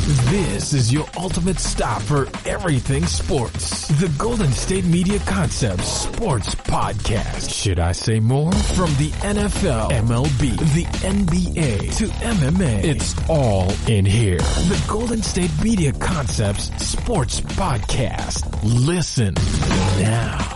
This is your ultimate stop for everything sports. The Golden State Media Concepts Sports Podcast. Should I say more? From the NFL, MLB, the NBA to MMA, it's all in here. The Golden State Media Concepts Sports Podcast. Listen now.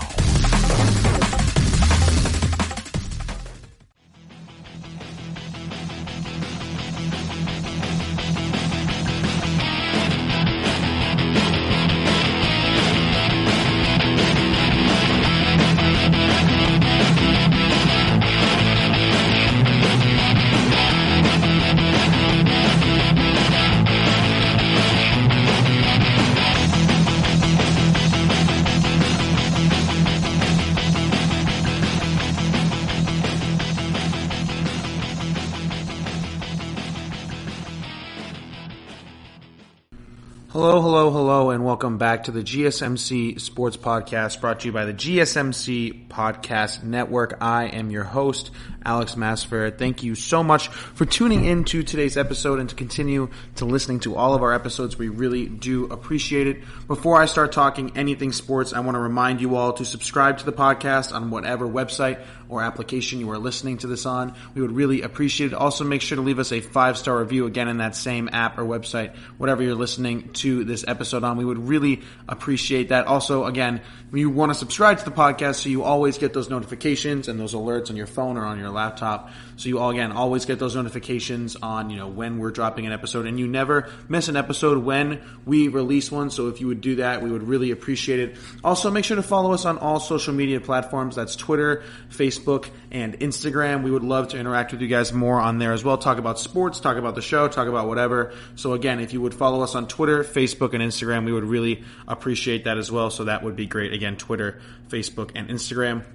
Hello, and welcome back to the GSMC Sports Podcast, brought to you by the GSMC Podcast Network. I am your host, Alex Masfer. Thank you so much for tuning into today's episode and to continue to listening to all of our episodes. We really do appreciate it. Before I start talking anything sports, I want to remind you all to subscribe to the podcast on whatever website or application you are listening to this on. We would really appreciate it. Also, make sure to leave us a 5-star review, again, in that same app or website, whatever you're listening to this episode on. We would really appreciate that. Also, again, you want to subscribe to the podcast so you always get those notifications and those alerts on your phone or on your laptop. So you always get those notifications on, when we're dropping an episode, and you never miss an episode when we release one. So if you would do that, we would really appreciate it. Also, make sure to follow us on all social media platforms. That's Twitter, Facebook, and Instagram. We would love to interact with you guys more on there as well. Talk about sports, talk about the show, talk about whatever. So again, if you would follow us on Twitter, Facebook, and Instagram, we would really appreciate that as well. So that would be great. Again, Twitter, Facebook, and Instagram.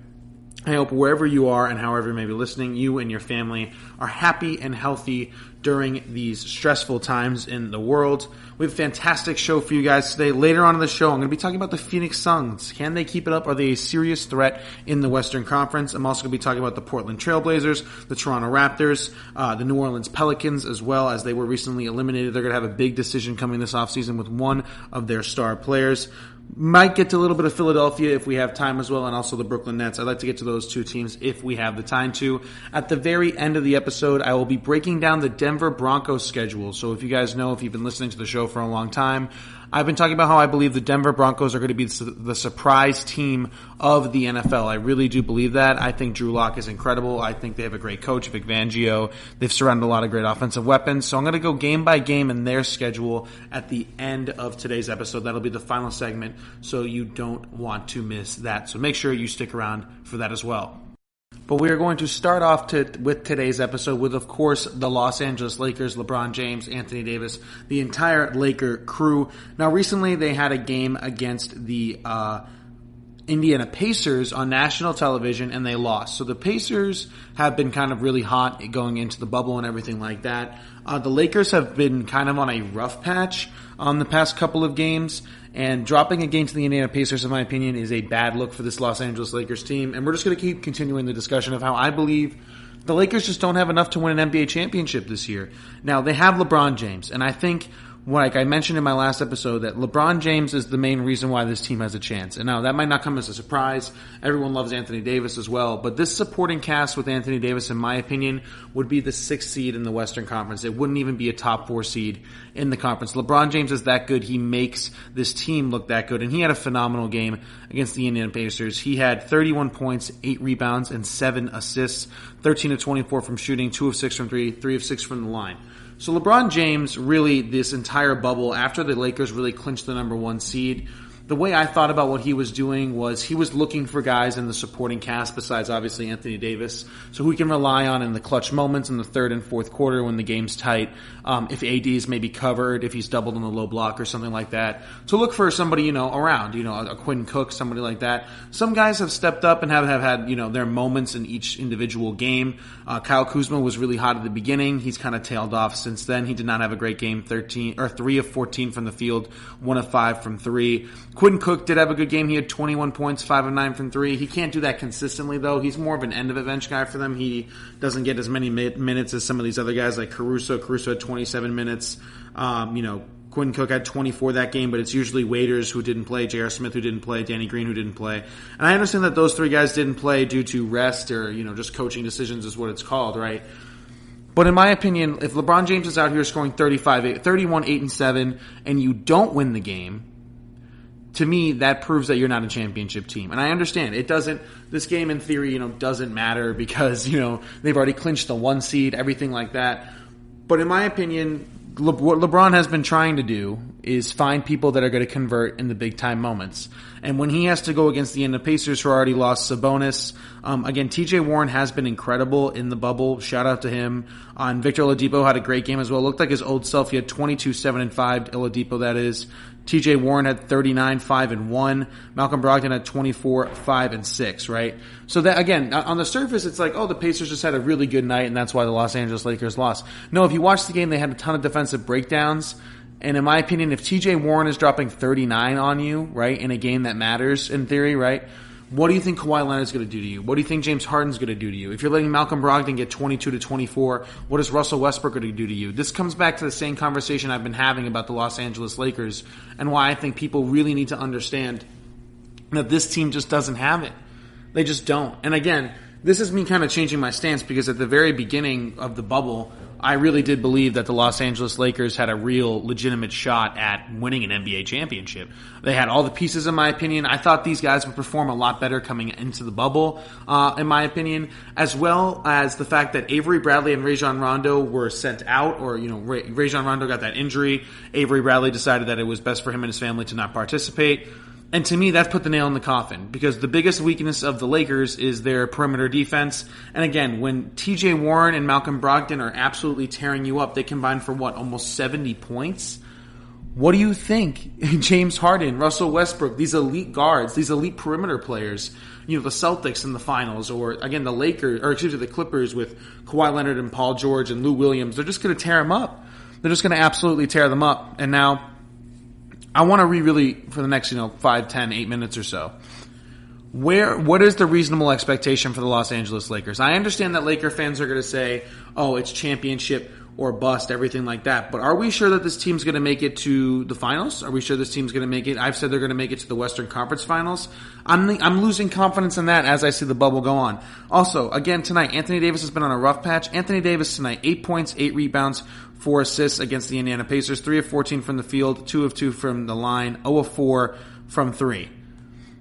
I hope wherever you are and however you may be listening, you and your family are happy and healthy during these stressful times in the world. We have a fantastic show for you guys today. Later on in the show, I'm going to be talking about the Phoenix Suns. Can they keep it up? Are they a serious threat in the Western Conference? I'm also going to be talking about the Portland Trailblazers, the Toronto Raptors, the New Orleans Pelicans, as well as they were recently eliminated. They're going to have a big decision coming this offseason with one of their star players. Might get to a little bit of Philadelphia if we have time as well, and also the Brooklyn Nets. I'd like to get to those two teams if we have the time to. At the very end of the episode, I will be breaking down the Denver Broncos schedule. So if you guys know, if you've been listening to the show for a long time, I've been talking about how I believe the Denver Broncos are going to be the surprise team of the NFL. I really do believe that. I think Drew Lock is incredible. I think they have a great coach, Vic Fangio. They've surrounded a lot of great offensive weapons. So I'm going to go game by game in their schedule at the end of today's episode. That'll be the final segment, so you don't want to miss that. So make sure you stick around for that as well. But we are going to start off with today's episode with, of course, the Los Angeles Lakers, LeBron James, Anthony Davis, the entire Laker crew. Now, recently they had a game against the Indiana Pacers on national television, and they lost. So the Pacers have been kind of really hot going into the bubble and everything like that. The Lakers have been kind of on a rough patch on the past couple of games, and dropping a game to the Indiana Pacers, in my opinion, is a bad look for this Los Angeles Lakers team. And we're just going to keep continuing the discussion of how I believe the Lakers just don't have enough to win an NBA championship this year. Now, they have LeBron James, and I think, like I mentioned in my last episode, that LeBron James is the main reason why this team has a chance. And now, that might not come as a surprise. Everyone loves Anthony Davis as well. But this supporting cast with Anthony Davis, in my opinion, would be the 6th seed in the Western Conference. It wouldn't even be a top 4 seed in the conference. LeBron James is that good. He makes this team look that good. And he had a phenomenal game against the Indiana Pacers. He had 31 points, 8 rebounds, and 7 assists, 13 of 24 from shooting, 2 of 6 from 3, 3 of 6 from the line. So LeBron James, really, this entire bubble, after the Lakers really clinched the number 1 seed, the way I thought about what he was doing was he was looking for guys in the supporting cast besides obviously Anthony Davis, so who he can rely on in the clutch moments in the third and fourth quarter when the game's tight, if AD is maybe covered, if he's doubled on the low block or something like that. So look for somebody, around, a Quinn Cook, somebody like that. Some guys have stepped up and have had, their moments in each individual game. Kyle Kuzma was really hot at the beginning. He's kind of tailed off since then. He did not have a great game, 3 of 14 from the field, 1 of 5 from 3. Quinn Cook did have a good game. He had 21 points, 5 of 9 from 3. He can't do that consistently, though. He's more of an end-of-a-bench guy for them. He doesn't get as many minutes as some of these other guys like Caruso. Caruso had 27 minutes. Quinn Cook had 24 that game, but it's usually Waiters who didn't play, J.R. Smith who didn't play, Danny Green who didn't play. And I understand that those three guys didn't play due to rest or, just coaching decisions is what it's called, right? But in my opinion, if LeBron James is out here scoring 31, 8, and 7, and you don't win the game, to me, that proves that you're not a championship team. And I understand this game in theory, doesn't matter because, they've already clinched the 1 seed, everything like that. But in my opinion, what LeBron has been trying to do is find people that are going to convert in the big time moments. And when he has to go against the Indiana Pacers who already lost Sabonis, again, TJ Warren has been incredible in the bubble. Shout out to him. Victor Oladipo had a great game as well. Looked like his old self. He had 22, 7, and 5. Oladipo, that is. TJ Warren had 39, 5, and 1. Malcolm Brogdon had 24, 5, and 6, right? So that, again, on the surface, it's like, the Pacers just had a really good night, and that's why the Los Angeles Lakers lost. No, if you watch the game, they had a ton of defensive breakdowns. And in my opinion, if TJ Warren is dropping 39 on you, right, in a game that matters, in theory, right, what do you think Kawhi Leonard's going to do to you? What do you think James Harden's going to do to you? If you're letting Malcolm Brogdon get 22 to 24, what is Russell Westbrook going to do to you? This comes back to the same conversation I've been having about the Los Angeles Lakers and why I think people really need to understand that this team just doesn't have it. They just don't. And again, this is me kind of changing my stance because at the very beginning of the bubble, I really did believe that the Los Angeles Lakers had a real legitimate shot at winning an NBA championship. They had all the pieces, in my opinion. I thought these guys would perform a lot better coming into the bubble, in my opinion, as well as the fact that Avery Bradley and Rajon Rondo were sent out, or, Rajon Rondo got that injury. Avery Bradley decided that it was best for him and his family to not participate. And to me, that's put the nail in the coffin because the biggest weakness of the Lakers is their perimeter defense. And again, when TJ Warren and Malcolm Brogdon are absolutely tearing you up, they combine for almost 70 points? What do you think? James Harden, Russell Westbrook, these elite guards, these elite perimeter players, the Celtics in the finals, or again, the Clippers with Kawhi Leonard and Paul George and Lou Williams, they're just going to tear them up. They're just going to absolutely tear them up. And now, I want to really, for the next, 5, 10, 8 minutes or so, what is the reasonable expectation for the Los Angeles Lakers? I understand that Laker fans are going to say, it's championship or bust, everything like that. But are we sure that this team's going to make it to the finals? Are we sure this team's going to make it? I've said they're going to make it to the Western Conference Finals. I'm losing confidence in that as I see the bubble go on. Also, again, tonight, Anthony Davis has been on a rough patch. Anthony Davis tonight, 8 points, 8 rebounds, 4 assists against the Indiana Pacers, 3 of 14 from the field, 2 of 2 from the line, 0 of 4 from 3.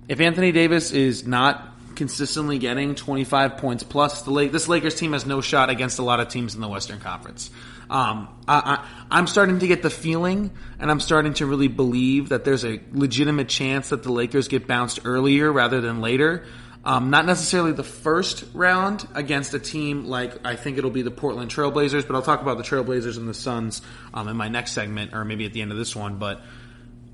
If Anthony Davis is not consistently getting 25 points plus, this Lakers team has no shot against a lot of teams in the Western Conference. I'm starting to get the feeling, and I'm starting to really believe that there's a legitimate chance that the Lakers get bounced earlier rather than later. Not necessarily the first round against a team like I think it'll be the Portland Trailblazers, but I'll talk about the Trailblazers and the Suns in my next segment, or maybe at the end of this one. But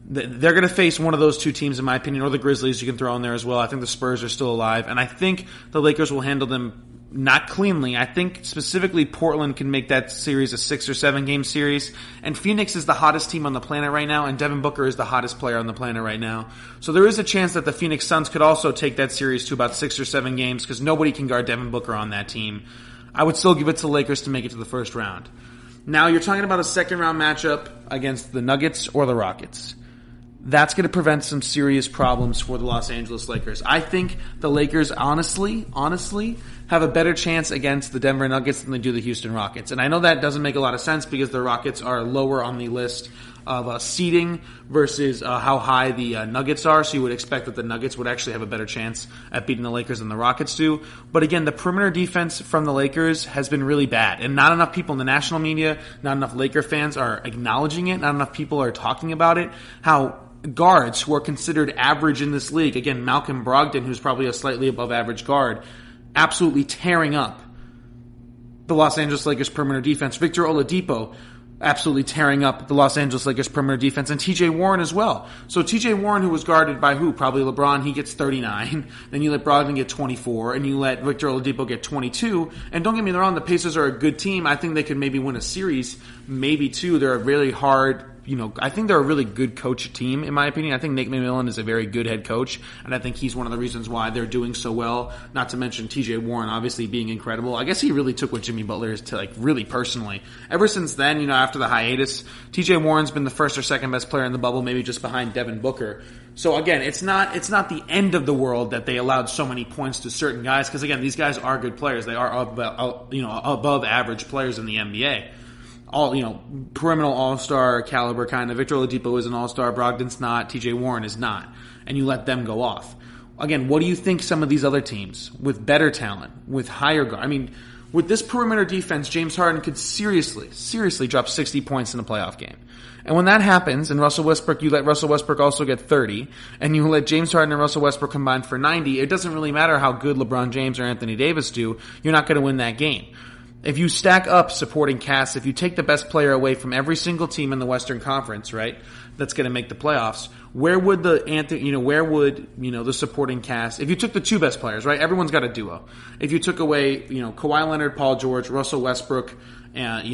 they're going to face one of those two teams, in my opinion, or the Grizzlies you can throw in there as well. I think the Spurs are still alive, and I think the Lakers will handle them not cleanly. I think specifically Portland can make that series a 6 or 7 game series, and Phoenix is the hottest team on the planet right now, and Devin Booker is the hottest player on the planet right now. So there is a chance that the Phoenix Suns could also take that series to about 6 or 7 games because nobody can guard Devin Booker on that team. I would still give it to the Lakers to make it to the first round. Now you're talking about a second round matchup against the Nuggets or the Rockets. That's going to prevent some serious problems for the Los Angeles Lakers. I think the Lakers honestly have a better chance against the Denver Nuggets than they do the Houston Rockets. And I know that doesn't make a lot of sense because the Rockets are lower on the list of seeding versus how high the Nuggets are. So you would expect that the Nuggets would actually have a better chance at beating the Lakers than the Rockets do. But again, the perimeter defense from the Lakers has been really bad. And not enough people in the national media, not enough Laker fans are acknowledging it. Not enough people are talking about it. How guards who are considered average in this league, again, Malcolm Brogdon, who's probably a slightly above average guard, absolutely tearing up the Los Angeles Lakers perimeter defense. Victor Oladipo absolutely tearing up the Los Angeles Lakers perimeter defense, and TJ Warren as well. So TJ Warren, who was guarded by who? Probably LeBron, he gets 39. Then you let Brogdon get 24, and you let Victor Oladipo get 22. And don't get me wrong, the Pacers are a good team. I think they could maybe win a series, maybe two. They're a really hard I think they're a really good coach team, in my opinion. I think Nick McMillan is a very good head coach, and I think he's one of the reasons why they're doing so well. Not to mention TJ Warren obviously being incredible. I guess he really took what Jimmy Butler is to, really personally. Ever since then, after the hiatus, TJ Warren's been the first or second best player in the bubble, maybe just behind Devin Booker. So again, it's not the end of the world that they allowed so many points to certain guys, because again, these guys are good players. They are above average players in the NBA. Perennial all-star caliber kind of. Victor Oladipo is an all-star, Brogdon's not, TJ Warren is not. And you let them go off. Again, what do you think some of these other teams with better talent, with higher guard? With this perimeter defense, James Harden could seriously drop 60 points in a playoff game. And when that happens, and you let Russell Westbrook also get 30, and you let James Harden and Russell Westbrook combine for 90, it doesn't really matter how good LeBron James or Anthony Davis do, you're not going to win that game. If you stack up supporting casts, if you take the best player away from every single team in the Western Conference, right, that's going to make the playoffs, where would the supporting cast, if you took the two best players, right, everyone's got a duo. If you took away, Kawhi Leonard, Paul George, Russell Westbrook, and,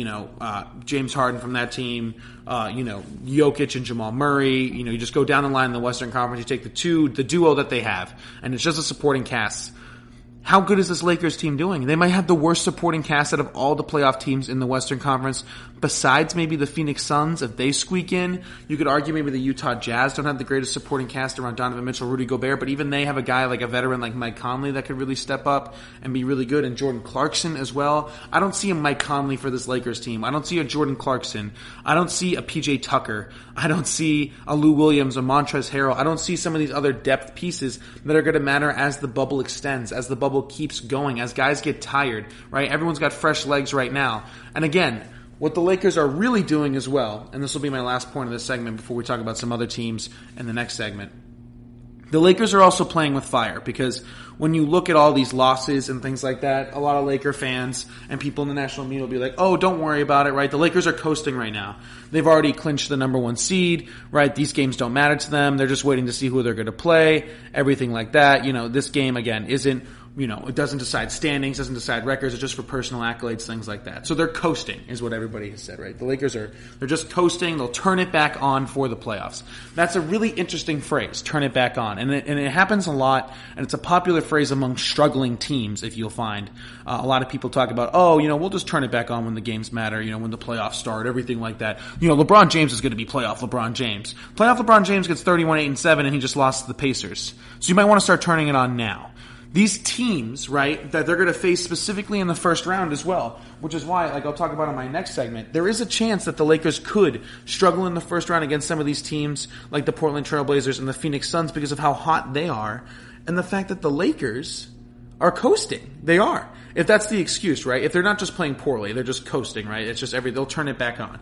James Harden from that team, Jokic and Jamal Murray, you just go down the line in the Western Conference, you take the duo that they have, and it's just a supporting cast. How good is this Lakers team doing? They might have the worst supporting cast out of all the playoff teams in the Western Conference, besides maybe the Phoenix Suns. If they squeak in, you could argue maybe the Utah Jazz don't have the greatest supporting cast around Donovan Mitchell, Rudy Gobert, but even they have a guy like a veteran like Mike Conley that could really step up and be really good, and Jordan Clarkson as well. I don't see a Mike Conley for this Lakers team. I don't see a Jordan Clarkson. I don't see a PJ Tucker. I don't see a Lou Williams, a Montrezl Harrell. I don't see some of these other depth pieces that are going to matter as the bubble extends, as the bubble keeps going, as guys get tired, right? Everyone's got fresh legs right now. And again, what the Lakers are really doing as well, and this will be my last point of this segment before we talk about some other teams in the next segment, the Lakers are also playing with fire, because when you look at all these losses and things like that, a lot of Laker fans and people in the national media will be like, oh, don't worry about it, right? The Lakers are coasting right now. They've already clinched the number one seed, right? These games don't matter to them. They're just waiting to see who they're going to play, everything like that. This game, again, isn't, it doesn't decide standings, doesn't decide records. It's just for personal accolades, things like that. So they're coasting, is what everybody has said, right? The Lakers they're just coasting. They'll turn it back on for the playoffs. That's a really interesting phrase, turn it back on. And it happens a lot, and it's a popular phrase among struggling teams, if you'll find. A lot of people talk about, we'll just turn it back on when the games matter, when the playoffs start, everything like that. LeBron James is going to be playoff LeBron James. Playoff LeBron James gets 31-8-7, and he just lost to the Pacers. So you might want to start turning it on now. These teams, right, that they're going to face specifically in the first round as well, which is why, I'll talk about in my next segment, there is a chance that the Lakers could struggle in the first round against some of these teams like the Portland Trailblazers and the Phoenix Suns because of how hot they are and the fact that the Lakers are coasting. They are. If that's the excuse, right? If they're not just playing poorly, they're just coasting, right? It's just they'll turn it back on.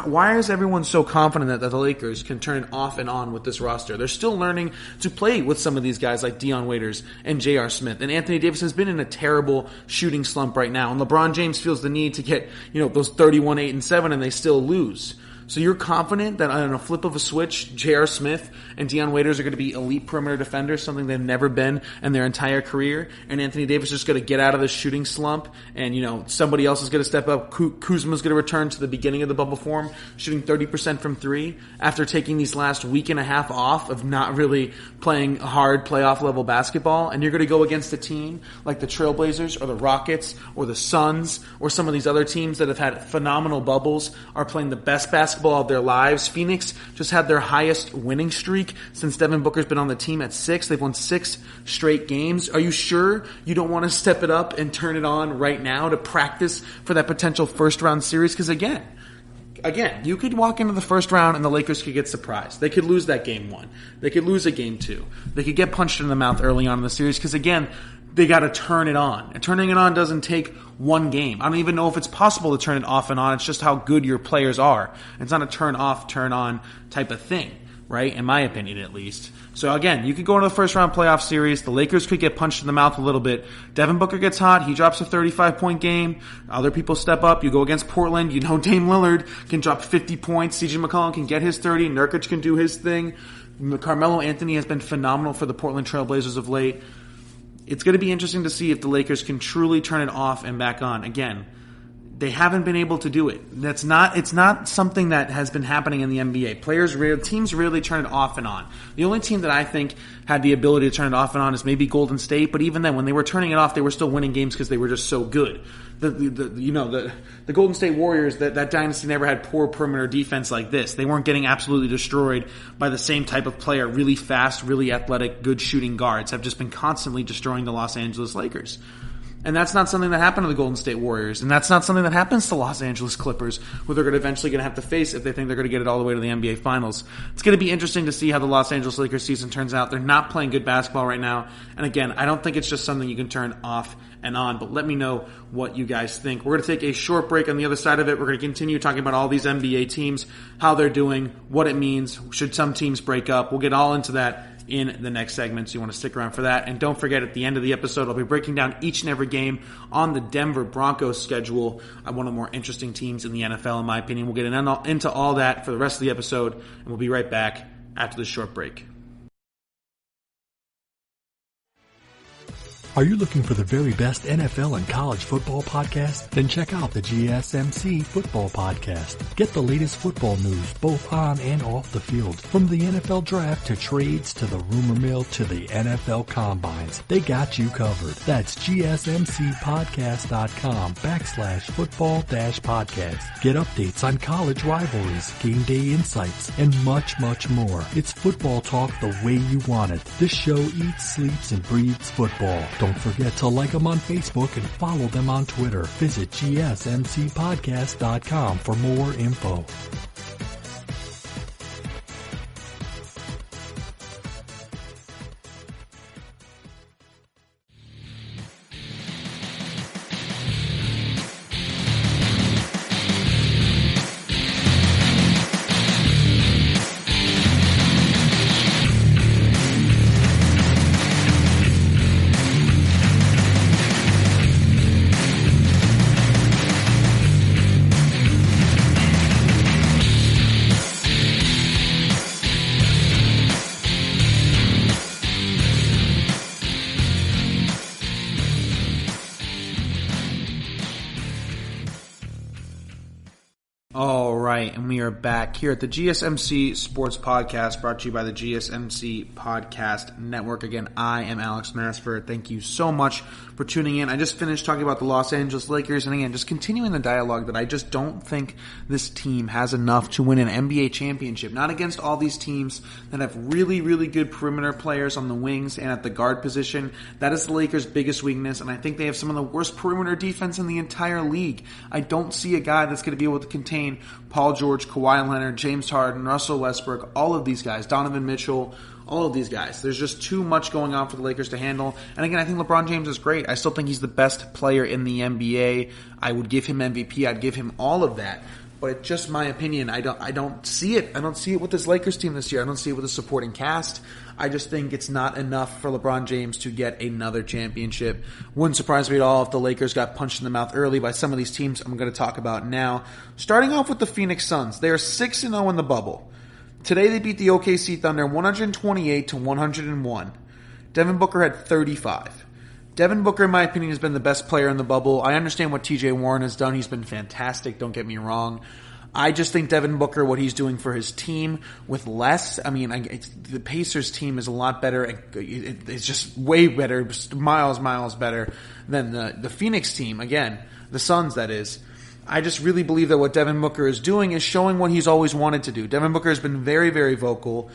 Why is everyone so confident that the Lakers can turn it off and on with this roster? They're still learning to play with some of these guys like Dion Waiters and J.R. Smith. And Anthony Davis has been in a terrible shooting slump right now. And LeBron James feels the need to get, those 31-8-7 and they still lose. So you're confident that on a flip of a switch, J.R. Smith and Dion Waiters are going to be elite perimeter defenders, something they've never been in their entire career, and Anthony Davis is just going to get out of this shooting slump, and, somebody else is going to step up. Kuzma's going to return to the beginning of the bubble form, shooting 30% from three after taking these last week and a half off of not really playing hard playoff-level basketball, and you're going to go against a team like the Trailblazers or the Rockets or the Suns or some of these other teams that have had phenomenal bubbles, are playing the best basketball of their lives. Phoenix just had their highest winning streak since Devin Booker's been on the team at 6. They've won 6 straight games. Are you sure you don't want to step it up and turn it on right now to practice for that potential first round series? Because again, you could walk into the first round and the Lakers could get surprised. They could lose that game 1. They could lose a game 2. They could get punched in the mouth early on in the series because, again, they got to turn it on. And turning it on doesn't take one game. I don't even know if it's possible to turn it off and on. It's just how good your players are. It's not a turn off, turn on type of thing, right? In my opinion, at least. So again, you could go into the first round playoff series. The Lakers could get punched in the mouth a little bit. Devin Booker gets hot. He drops a 35-point game. Other people step up. You go against Portland. Dame Lillard can drop 50 points. CJ McCollum can get his 30. Nurkic can do his thing. Carmelo Anthony has been phenomenal for the Portland Trailblazers of late. It's going to be interesting to see if the Lakers can truly turn it off and back on. Again, They haven't been able to do it. It's not something that has been happening in the NBA. Teams rarely turn it off and on. The only team that I think had the ability to turn it off and on is maybe Golden State, but even then, when they were turning it off, they were still winning games because they were just so good. The Golden State Warriors, that dynasty never had poor perimeter defense like this. They weren't getting absolutely destroyed by the same type of player, really fast, really athletic, good shooting guards, have just been constantly destroying the Los Angeles Lakers. And that's not something that happened to the Golden State Warriors. And that's not something that happens to Los Angeles Clippers, who they're eventually going to have to face if they think they're going to get it all the way to the NBA Finals. It's going to be interesting to see how the Los Angeles Lakers season turns out. They're not playing good basketball right now. And again, I don't think it's just something you can turn off and on. But let me know what you guys think. We're going to take a short break. On the other side of it, we're going to continue talking about all these NBA teams, how they're doing, what it means, should some teams break up. We'll get all into that in the next segment, so you want to stick around for that. And don't forget, at the end of the episode, I'll be breaking down each and every game on the Denver Broncos schedule, one of the more interesting teams in the NFL, in my opinion. We'll get into all that for the rest of the episode, and we'll be right back after this short break. Are you looking for the very best NFL and college football podcast? Then check out the GSMC Football Podcast. Get the latest football news both on and off the field. From the NFL Draft to trades to the rumor mill to the NFL Combines. They got you covered. That's GSMCpodcast.com/football-podcast. Get updates on college rivalries, game day insights, and much, much more. It's football talk the way you want it. This show eats, sleeps, and breathes football. Don't forget to like them on Facebook and follow them on Twitter. Visit GSMCpodcast.com for more info. And we are back here at the GSMC Sports Podcast, brought to you by the GSMC Podcast Network. Again, I am Alex Masford. Thank you so much for tuning in. I just finished talking about the Los Angeles Lakers, and again, just continuing the dialogue that I just don't think this team has enough to win an NBA championship. Not against all these teams that have really, really good perimeter players on the wings and at the guard position. That is the Lakers' biggest weakness, and I think they have some of the worst perimeter defense in the entire league. I don't see a guy that's going to be able to contain Paul George, Kawhi Leonard, James Harden, Russell Westbrook, all of these guys, Donovan Mitchell, all of these guys. There's just too much going on for the Lakers to handle. And again, I think LeBron James is great. I still think he's the best player in the NBA. I would give him MVP. I'd give him all of that. But it's just my opinion. I don't see it. I don't see it with this Lakers team this year. I don't see it with the supporting cast. I just think it's not enough for LeBron James to get another championship. Wouldn't surprise me at all if the Lakers got punched in the mouth early by some of these teams I'm going to talk about now. Starting off with the Phoenix Suns. They are 6-0 in the bubble. Today they beat the OKC Thunder 128-101. Devin Booker had 35. Devin Booker, in my opinion, has been the best player in the bubble. I understand what TJ Warren has done. He's been fantastic, don't get me wrong. I just think Devin Booker, what he's doing for his team with less, the Pacers team is a lot better. It's just way better, miles better than the Phoenix team. Again, the Suns, that is. I just really believe that what Devin Booker is doing is showing what he's always wanted to do. Devin Booker has been very, very vocal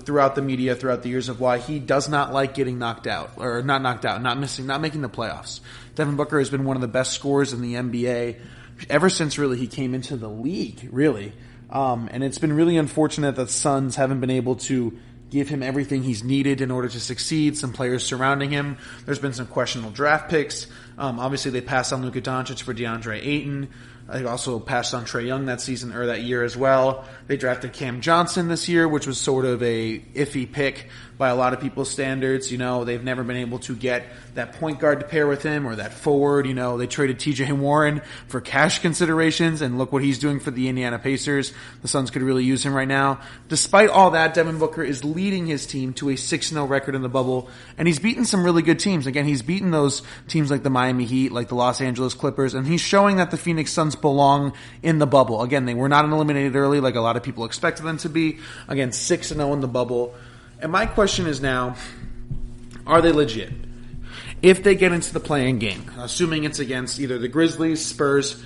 throughout the media throughout the years of why he does not like getting knocked out, or not knocked out, not making the playoffs. Devin Booker has been one of the best scorers in the NBA ever since really he came into the league, really. And it's been really unfortunate that the Suns haven't been able to give him everything he's needed in order to succeed. Some players surrounding him. There's been some questionable draft picks. Obviously, they passed on Luka Doncic for DeAndre Ayton. They also passed on Trae Young that year as well. They drafted Cam Johnson this year, which was sort of a iffy pick, by a lot of people's standards. They've never been able to get that point guard to pair with him or that forward. They traded TJ Warren for cash considerations, and look what he's doing for the Indiana Pacers. The Suns could really use him right now. Despite all that, Devin Booker is leading his team to a 6-0 record in the bubble, and he's beaten some really good teams. Again, he's beaten those teams like the Miami Heat, like the Los Angeles Clippers, and he's showing that the Phoenix Suns belong in the bubble. Again, they were not eliminated early like a lot of people expected them to be. Again, 6-0 in the bubble. And my question is now, are they legit? If they get into the play-in game, assuming it's against either the Grizzlies, Spurs,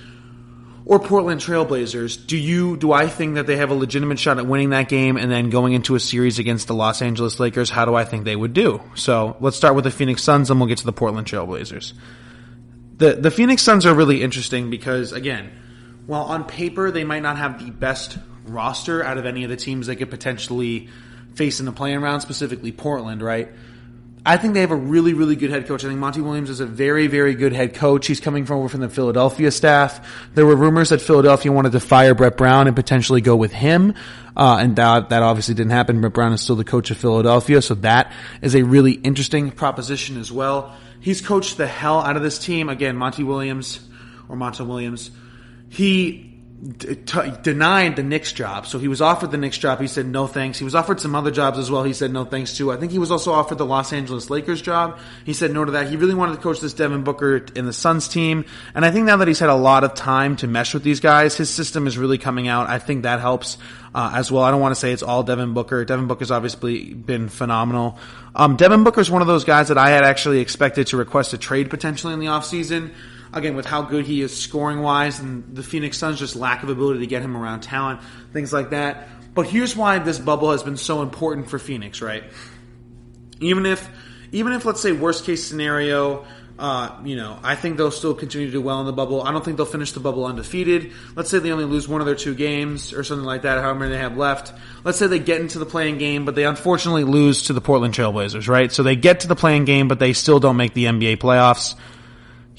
or Portland Trailblazers, do I think that they have a legitimate shot at winning that game and then going into a series against the Los Angeles Lakers? How do I think they would do? So let's start with the Phoenix Suns, and we'll get to the Portland Trailblazers. The Phoenix Suns are really interesting because, again, while on paper they might not have the best roster out of any of the teams they could potentially face in the play-in round, specifically Portland, right? I think they have a really, really good head coach. I think Monty Williams is a very, very good head coach. He's coming over from the Philadelphia staff. There were rumors that Philadelphia wanted to fire Brett Brown and potentially go with him. And that obviously didn't happen. Brett Brown is still the coach of Philadelphia, so that is a really interesting proposition as well. He's coached the hell out of this team. Again, Monty Williams, he denied the Knicks job. So he was offered the Knicks job. He said no thanks. He was offered some other jobs as well. He said no thanks to. I think he was also offered the Los Angeles Lakers job. He said no to that. He really wanted to coach this Devin Booker in the Suns team. And I think now that he's had a lot of time to mesh with these guys, his system is really coming out. I think that helps as well. I don't want to say it's all Devin Booker. Devin Booker's obviously been phenomenal. Devin Booker's one of those guys that I had actually expected to request a trade potentially in the offseason. Again, with how good he is scoring-wise, and the Phoenix Suns' just lack of ability to get him around talent, things like that. But here's why this bubble has been so important for Phoenix, right? Even if let's say, worst-case scenario, I think they'll still continue to do well in the bubble. I don't think they'll finish the bubble undefeated. Let's say they only lose one of their 2 games or something like that, however many they have left. Let's say they get into the play-in game, but they unfortunately lose to the Portland Trailblazers, right? So they get to the play-in game, but they still don't make the NBA playoffs.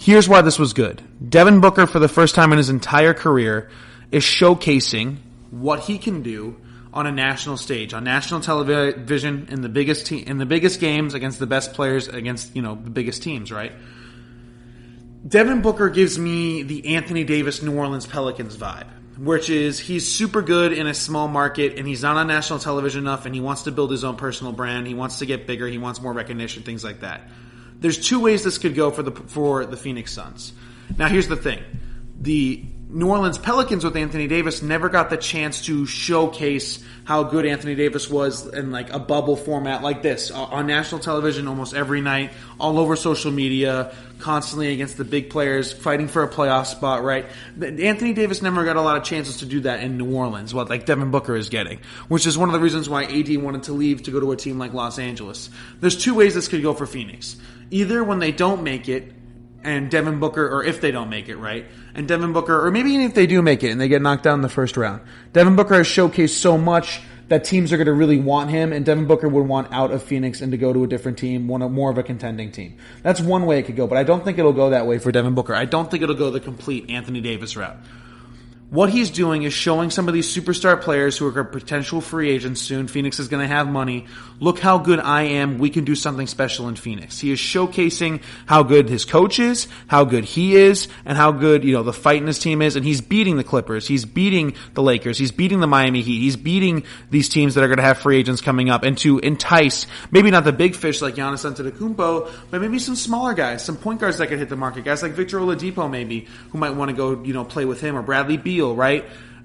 Here's why this was good. Devin Booker, for the first time in his entire career, is showcasing what he can do on a national stage, on national television, in the biggest games against the best players, against the biggest teams, right? Devin Booker gives me the Anthony Davis New Orleans Pelicans vibe, which is he's super good in a small market and he's not on national television enough, and he wants to build his own personal brand. He wants to get bigger. He wants more recognition, things like that. There's 2 ways this could go for the Phoenix Suns. Now, here's the thing. The New Orleans Pelicans with Anthony Davis never got the chance to showcase how good Anthony Davis was in like a bubble format like this, on national television almost every night, all over social media, constantly against the big players, fighting for a playoff spot, right? Anthony Davis never got a lot of chances to do that in New Orleans, like Devin Booker is getting, which is one of the reasons why AD wanted to leave to go to a team like Los Angeles. There's 2 ways this could go for Phoenix. Either when they don't make it, and Devin Booker, or if they don't make it, right? And Devin Booker, or maybe even if they do make it and they get knocked down in the first round, Devin Booker has showcased so much that teams are going to really want him, and Devin Booker would want out of Phoenix and to go to a different team, more of a contending team. That's one way it could go, but I don't think it'll go that way for Devin Booker. I don't think it'll go the complete Anthony Davis route. What he's doing is showing some of these superstar players who are potential free agents soon. Phoenix is going to have money. Look how good I am. We can do something special in Phoenix. He is showcasing how good his coach is, how good he is, and how good, the fight in his team is. And he's beating the Clippers. He's beating the Lakers. He's beating the Miami Heat. He's beating these teams that are going to have free agents coming up, and to entice maybe not the big fish like Giannis Antetokounmpo, but maybe some smaller guys, some point guards that could hit the market. Guys like Victor Oladipo maybe, who might want to go, play with him, or Bradley Beal. Right?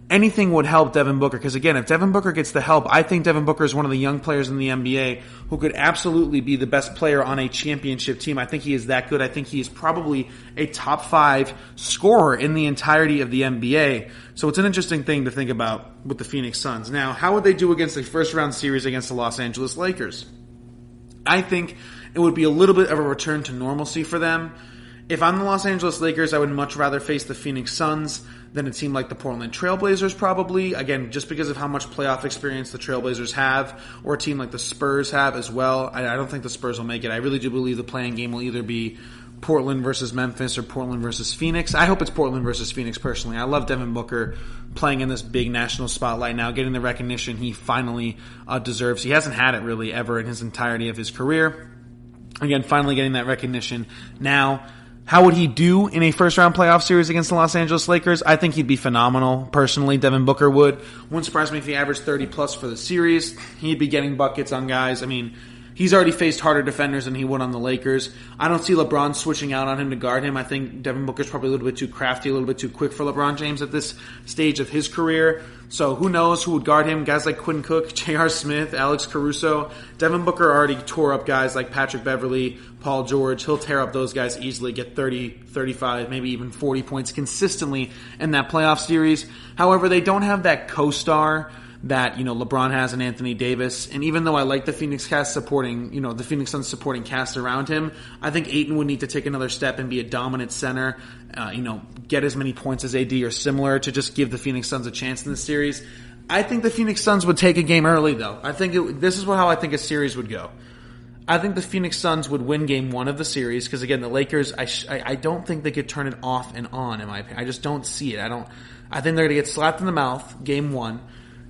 Anything would help Devin Booker, because again, if Devin Booker gets the help, I think Devin Booker is one of the young players in the NBA who could absolutely be the best player on a championship team. I think he is that good. I think he is probably a top 5 scorer in the entirety of the NBA. So it's an interesting thing to think about with the Phoenix Suns. Now, how would they do against the first round series against the Los Angeles Lakers? I think it would be a little bit of a return to normalcy for them. If I'm the Los Angeles Lakers, I would much rather face the Phoenix Suns than a team like the Portland Trailblazers probably. Again, just because of how much playoff experience the Trailblazers have, or a team like the Spurs have as well. I don't think the Spurs will make it. I really do believe the play-in game will either be Portland versus Memphis or Portland versus Phoenix. I hope it's Portland versus Phoenix personally. I love Devin Booker playing in this big national spotlight now, getting the recognition he finally deserves. He hasn't had it really ever in his entirety of his career. Again, finally getting that recognition now. How would he do in a first-round playoff series against the Los Angeles Lakers? I think he'd be phenomenal. Personally, Devin Booker would. Wouldn't surprise me if he averaged 30-plus for the series. He'd be getting buckets on guys. I mean, he's already faced harder defenders than he would on the Lakers. I don't see LeBron switching out on him to guard him. I think Devin Booker's probably a little bit too crafty, a little bit too quick for LeBron James at this stage of his career. So who knows who would guard him? Guys like Quinn Cook, J.R. Smith, Alex Caruso. Devin Booker already tore up guys like Patrick Beverley, Paul George. He'll tear up those guys easily, get 30, 35, maybe even 40 points consistently in that playoff series. However, they don't have that co-star that, LeBron has and Anthony Davis. And even though I like the Phoenix cast supporting, the Phoenix Suns supporting cast around him, I think Ayton would need to take another step and be a dominant center, get as many points as AD or similar to just give the Phoenix Suns a chance in this series. I think the Phoenix Suns would take a game early, though. I think this is how I think a series would go. I think the Phoenix Suns would win game one of the series because, again, the Lakers, I don't think they could turn it off and on, in my opinion. I just don't see it. I think they're going to get slapped in the mouth, game one.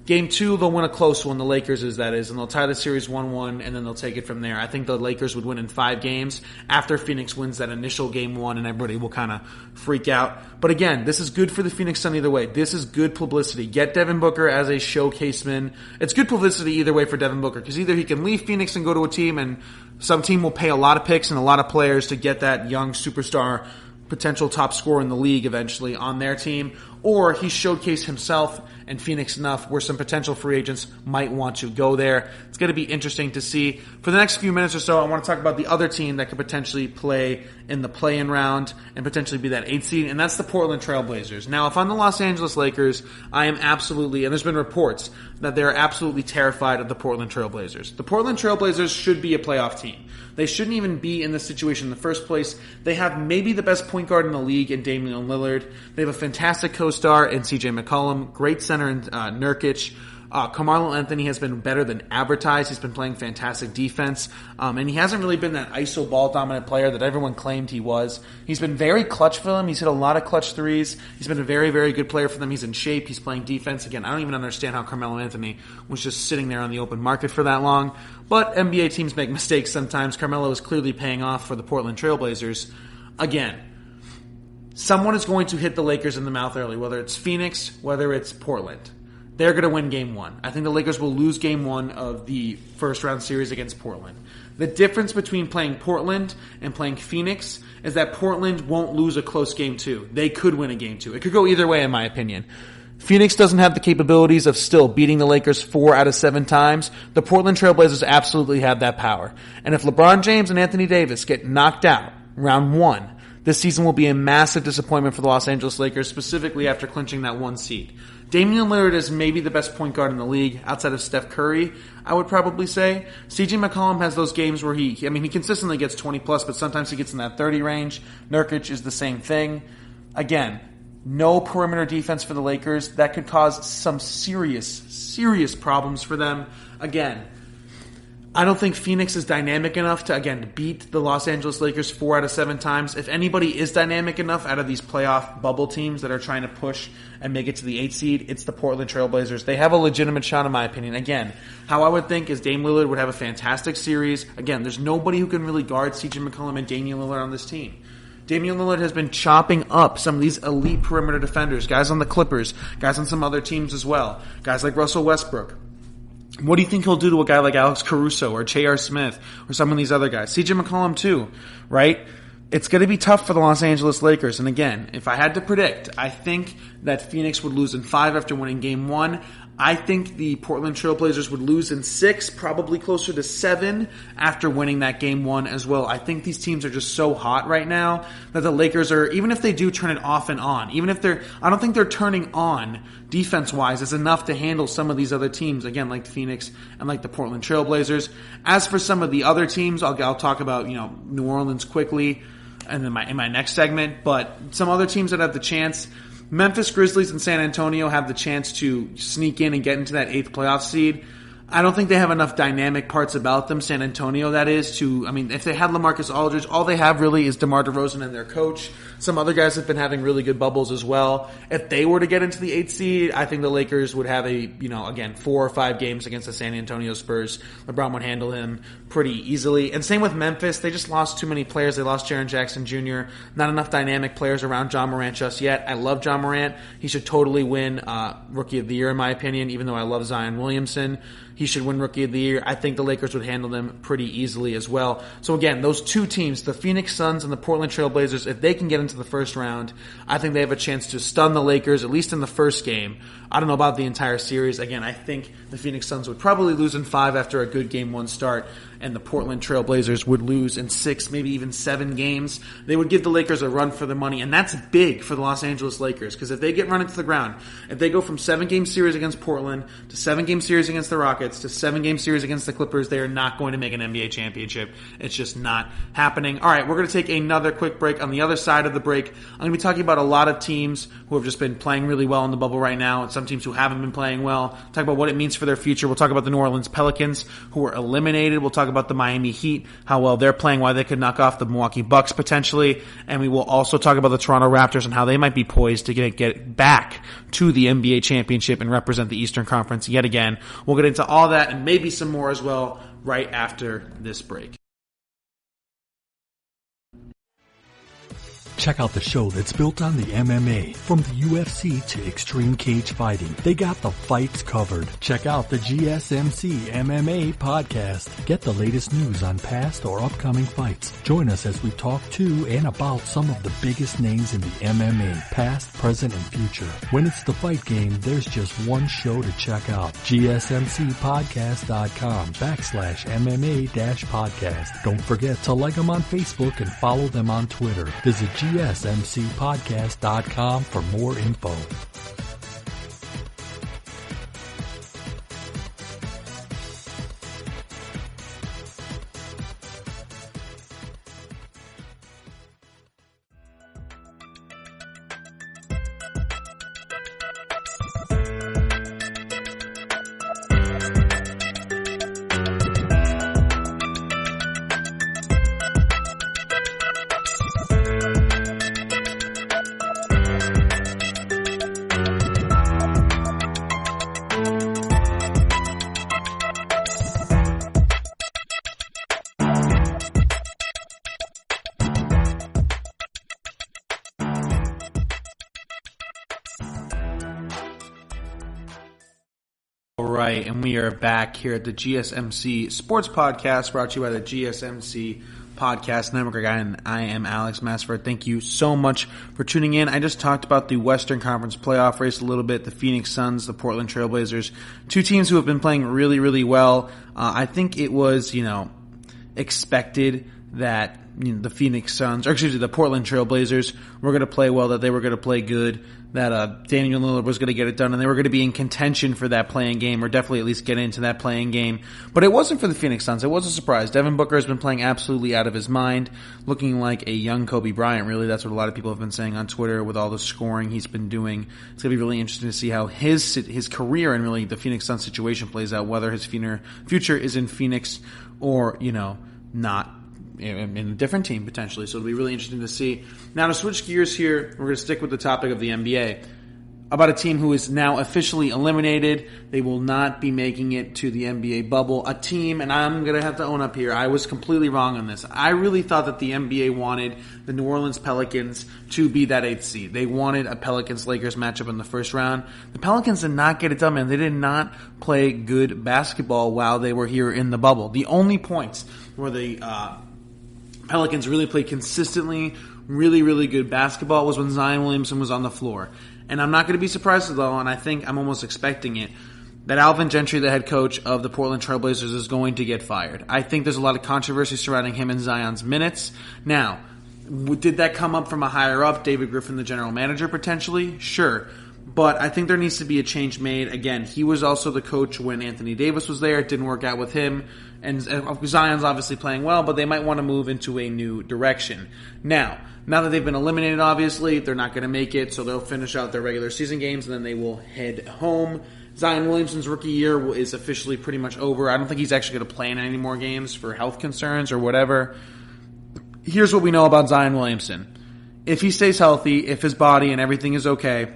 Game two, they'll win a close one, the Lakers and they'll tie the series 1-1, and then they'll take it from there. I think the Lakers would win in 5 games after Phoenix wins that initial game one, and everybody will kind of freak out. But again, this is good for the Phoenix Suns either way. This is good publicity. Get Devin Booker as a showcaseman. It's good publicity either way for Devin Booker, because either he can leave Phoenix and go to a team, and some team will pay a lot of picks and a lot of players to get that young superstar potential top scorer in the league eventually on their team, or he showcased himself and Phoenix enough where some potential free agents might want to go there. It's going to be interesting to see. For the next few minutes or so, I want to talk about the other team that could potentially play in the play-in round and potentially be that 8th seed, and that's the Portland Trailblazers. Now, if I'm the Los Angeles Lakers, I am absolutely, and there's been reports that they're absolutely terrified of the Portland Trailblazers. The Portland Trailblazers should be a playoff team. They shouldn't even be in this situation in the first place. They have maybe the best point guard in the league in Damian Lillard. They have a fantastic co-star in C.J. McCollum, great center in Nurkic. Carmelo Anthony has been better than advertised. He's been playing fantastic defense. And he hasn't really been that iso ball dominant player that everyone claimed he was. He's been very clutch for them. He's hit a lot of clutch threes. He's been a very, very good player for them. He's in shape. He's playing defense. Again, I don't even understand how Carmelo Anthony was just sitting there on the open market for that long. But NBA teams make mistakes sometimes. Carmelo is clearly paying off for the Portland Trailblazers. Again, someone is going to hit the Lakers in the mouth early, whether it's Phoenix, whether it's Portland. They're going to win game one. I think the Lakers will lose game one of the first round series against Portland. The difference between playing Portland and playing Phoenix is that Portland won't lose a close game two. They could win a game two. It could go either way, in my opinion. Phoenix doesn't have the capabilities of still beating the Lakers 4 out of 7 times. The Portland Trailblazers absolutely have that power. And if LeBron James and Anthony Davis get knocked out round 1, this season will be a massive disappointment for the Los Angeles Lakers, specifically after clinching that 1 seed. Damian Lillard is maybe the best point guard in the league outside of Steph Curry, I would probably say. C.J. McCollum has those games where he consistently gets 20 plus, but sometimes he gets in that 30 range. Nurkic is the same thing. Again, no perimeter defense for the Lakers. That could cause some serious problems for them. Again, I don't think Phoenix is dynamic enough to beat the Los Angeles Lakers 4 out of 7 times. If anybody is dynamic enough out of these playoff bubble teams that are trying to push and make it to the 8th seed, it's the Portland Trailblazers. They have a legitimate shot, in my opinion. Again, how I would think is Dame Lillard would have a fantastic series. Again, there's nobody who can really guard C.J. McCollum and Damian Lillard on this team. Damian Lillard has been chopping up some of these elite perimeter defenders, guys on the Clippers, guys on some other teams as well, guys like Russell Westbrook. What do you think he'll do to a guy like Alex Caruso or J.R. Smith or some of these other guys? C.J. McCollum too, right? It's going to be tough for the Los Angeles Lakers. And again, if I had to predict, I think that Phoenix would lose in 5 after winning game 1. I think the Portland Trailblazers would lose in 6, probably closer to 7 after winning that game 1 as well. I think these teams are just so hot right now that the Lakers are, even if they do turn it off and on, I don't think they're turning on defense-wise is enough to handle some of these other teams, again, like Phoenix and like the Portland Trailblazers. As for some of the other teams, I'll talk about, New Orleans quickly and then in my next segment, but some other teams that have the chance. Memphis Grizzlies and San Antonio have the chance to sneak in and get into that 8th playoff seed. I don't think they have enough dynamic parts about them, San Antonio that is, if they had LaMarcus Aldridge, all they have really is DeMar DeRozan and their coach. Some other guys have been having really good bubbles as well. If they were to get into the 8th seed, I think the Lakers would have again, 4 or 5 games against the San Antonio Spurs. LeBron would handle him pretty easily. And same with Memphis. They just lost too many players. They lost Jaren Jackson Jr. Not enough dynamic players around John Morant just yet. I love John Morant. He should totally win Rookie of the Year in my opinion, even though I love Zion Williamson. He should win Rookie of the Year. I think the Lakers would handle them pretty easily as well. So again, those two teams, the Phoenix Suns and the Portland Trailblazers, if they can get into the first round, I think they have a chance to stun the Lakers, at least in the first game. I don't know about the entire series. Again, I think the Phoenix Suns would probably lose in 5 after a good Game 1 start, and the Portland Trailblazers would lose in 6, maybe even 7 games. They would give the Lakers a run for their money, and that's big for the Los Angeles Lakers, because if they get run into the ground, if they go from 7-game series against Portland to 7-game series against the Rockets to 7-game series against the Clippers, they are not going to make an NBA championship. It's just not happening. All right, we're going to take another quick break. On the other side of the break, I'm going to be talking about a lot of teams who have just been playing really well in the bubble right now, and some teams who haven't been playing well. Talk about what it means for their future. We'll talk about the New Orleans Pelicans, who were eliminated. We'll talk about the Miami Heat, how well they're playing, why they could knock off the Milwaukee Bucks potentially, and we will also talk about the Toronto Raptors and how they might be poised to get back to the NBA championship and represent the Eastern Conference yet again. We'll get into all that and maybe some more as well right after this break. Check out the show that's built on the MMA. From the UFC to extreme cage fighting, they got the fights covered. Check out the GSMC MMA podcast. Get the latest news on past or upcoming fights. Join us as we talk to and about some of the biggest names in the MMA, past, present, and future. When it's the fight game, there's just one show to check out. GSMCpodcast.com/MMA-podcast. Don't forget to like them on Facebook and follow them on Twitter. Visit GSMCpodcast.com for more info. All right, and we are back here at the GSMC Sports Podcast, brought to you by the GSMC Podcast Network. And I am Alex Masford. Thank you so much for tuning in. I just talked about the Western Conference playoff race a little bit, the Phoenix Suns, the Portland Trailblazers, two teams who have been playing really, really well. I think it was, expected that the Phoenix Suns, the Portland Trailblazers were going to play well, that they were going to play good, that Damian Lillard was going to get it done, and they were going to be in contention for that playing game, or definitely at least get into that playing game. But it wasn't for the Phoenix Suns. It was a surprise. Devin Booker has been playing absolutely out of his mind, looking like a young Kobe Bryant, really. That's what a lot of people have been saying on Twitter with all the scoring he's been doing. It's going to be really interesting to see how his career and really the Phoenix Suns situation plays out, whether his future is in Phoenix or, not in a different team potentially. So it'll be really interesting to see. Now to switch gears here, we're going to stick with the topic of the NBA. About a team who is now officially eliminated. They will not be making it to the NBA bubble. A team, and I'm going to have to own up here, I was completely wrong on this. I really thought that the NBA wanted the New Orleans Pelicans to be that 8th seed. They wanted a Pelicans-Lakers matchup in the first round. The Pelicans did not get it done, man. They did not play good basketball while they were here in the bubble. The only points where the Pelicans really played consistently, really, really good basketball was when Zion Williamson was on the floor. And I'm not going to be surprised, though, and I think I'm almost expecting it, that Alvin Gentry, the head coach of the Portland Trailblazers, is going to get fired. I think there's a lot of controversy surrounding him and Zion's minutes. Now, did that come up from a higher up, David Griffin, the general manager, potentially? Sure. But I think there needs to be a change made. Again, he was also the coach when Anthony Davis was there. It didn't work out with him. And Zion's obviously playing well, but they might want to move into a new direction. Now that they've been eliminated, obviously, they're not going to make it, so they'll finish out their regular season games, and then they will head home Zion Williamson's rookie year is officially pretty much over. I don't think he's actually going to play in any more games for health concerns or whatever. Here's what we know about Zion Williamson. If he stays healthy, if his body and everything is okay,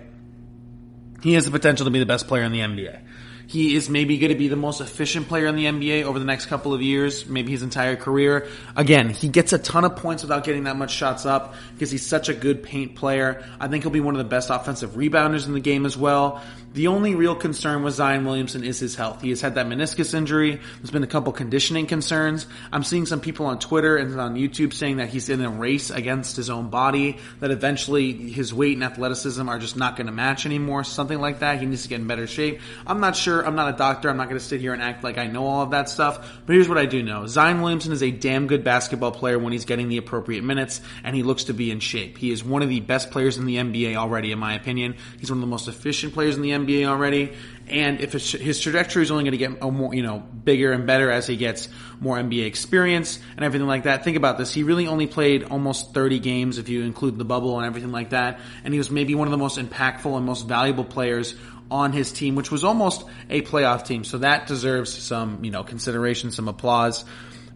he has the potential to be the best player in the NBA. He is maybe going to be the most efficient player in the NBA over the next couple of years, maybe his entire career. Again, he gets a ton of points without getting that much shots up because he's such a good paint player. I think he'll be one of the best offensive rebounders in the game as well. The only real concern with Zion Williamson is his health. He has had that meniscus injury. There's been a couple conditioning concerns. I'm seeing some people on Twitter and on YouTube saying that he's in a race against his own body, that eventually his weight and athleticism are just not going to match anymore, something like that. He needs to get in better shape. I'm not sure. I'm not a doctor. I'm not going to sit here and act like I know all of that stuff. But here's what I do know. Zion Williamson is a damn good basketball player when he's getting the appropriate minutes, and he looks to be in shape. He is one of the best players in the NBA already, in my opinion. He's one of the most efficient players in the NBA already. And if his trajectory is only going to get more, bigger and better as he gets more NBA experience and everything like that. Think about this. He really only played almost 30 games if you include the bubble and everything like that. And he was maybe one of the most impactful and most valuable players on his team, which was almost a playoff team. So that deserves some, consideration, some applause.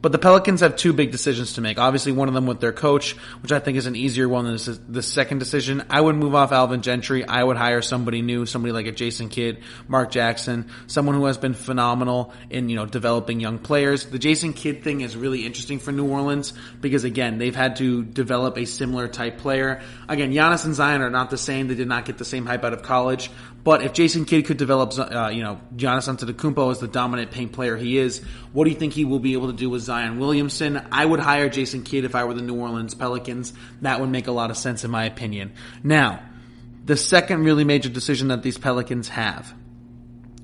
But the Pelicans have two big decisions to make. Obviously, one of them with their coach, which I think is an easier one than the second decision. I would move off Alvin Gentry. I would hire somebody new, somebody like a Jason Kidd, Mark Jackson, someone who has been phenomenal in, developing young players. The Jason Kidd thing is really interesting for New Orleans because, again, they've had to develop a similar type player. Again, Giannis and Zion are not the same. They did not get the same hype out of college. But if Jason Kidd could develop, Giannis Antetokounmpo as the dominant paint player he is, what do you think he will be able to do with Zion Williamson? I would hire Jason Kidd if I were the New Orleans Pelicans. That would make a lot of sense in my opinion. Now, the second really major decision that these Pelicans have.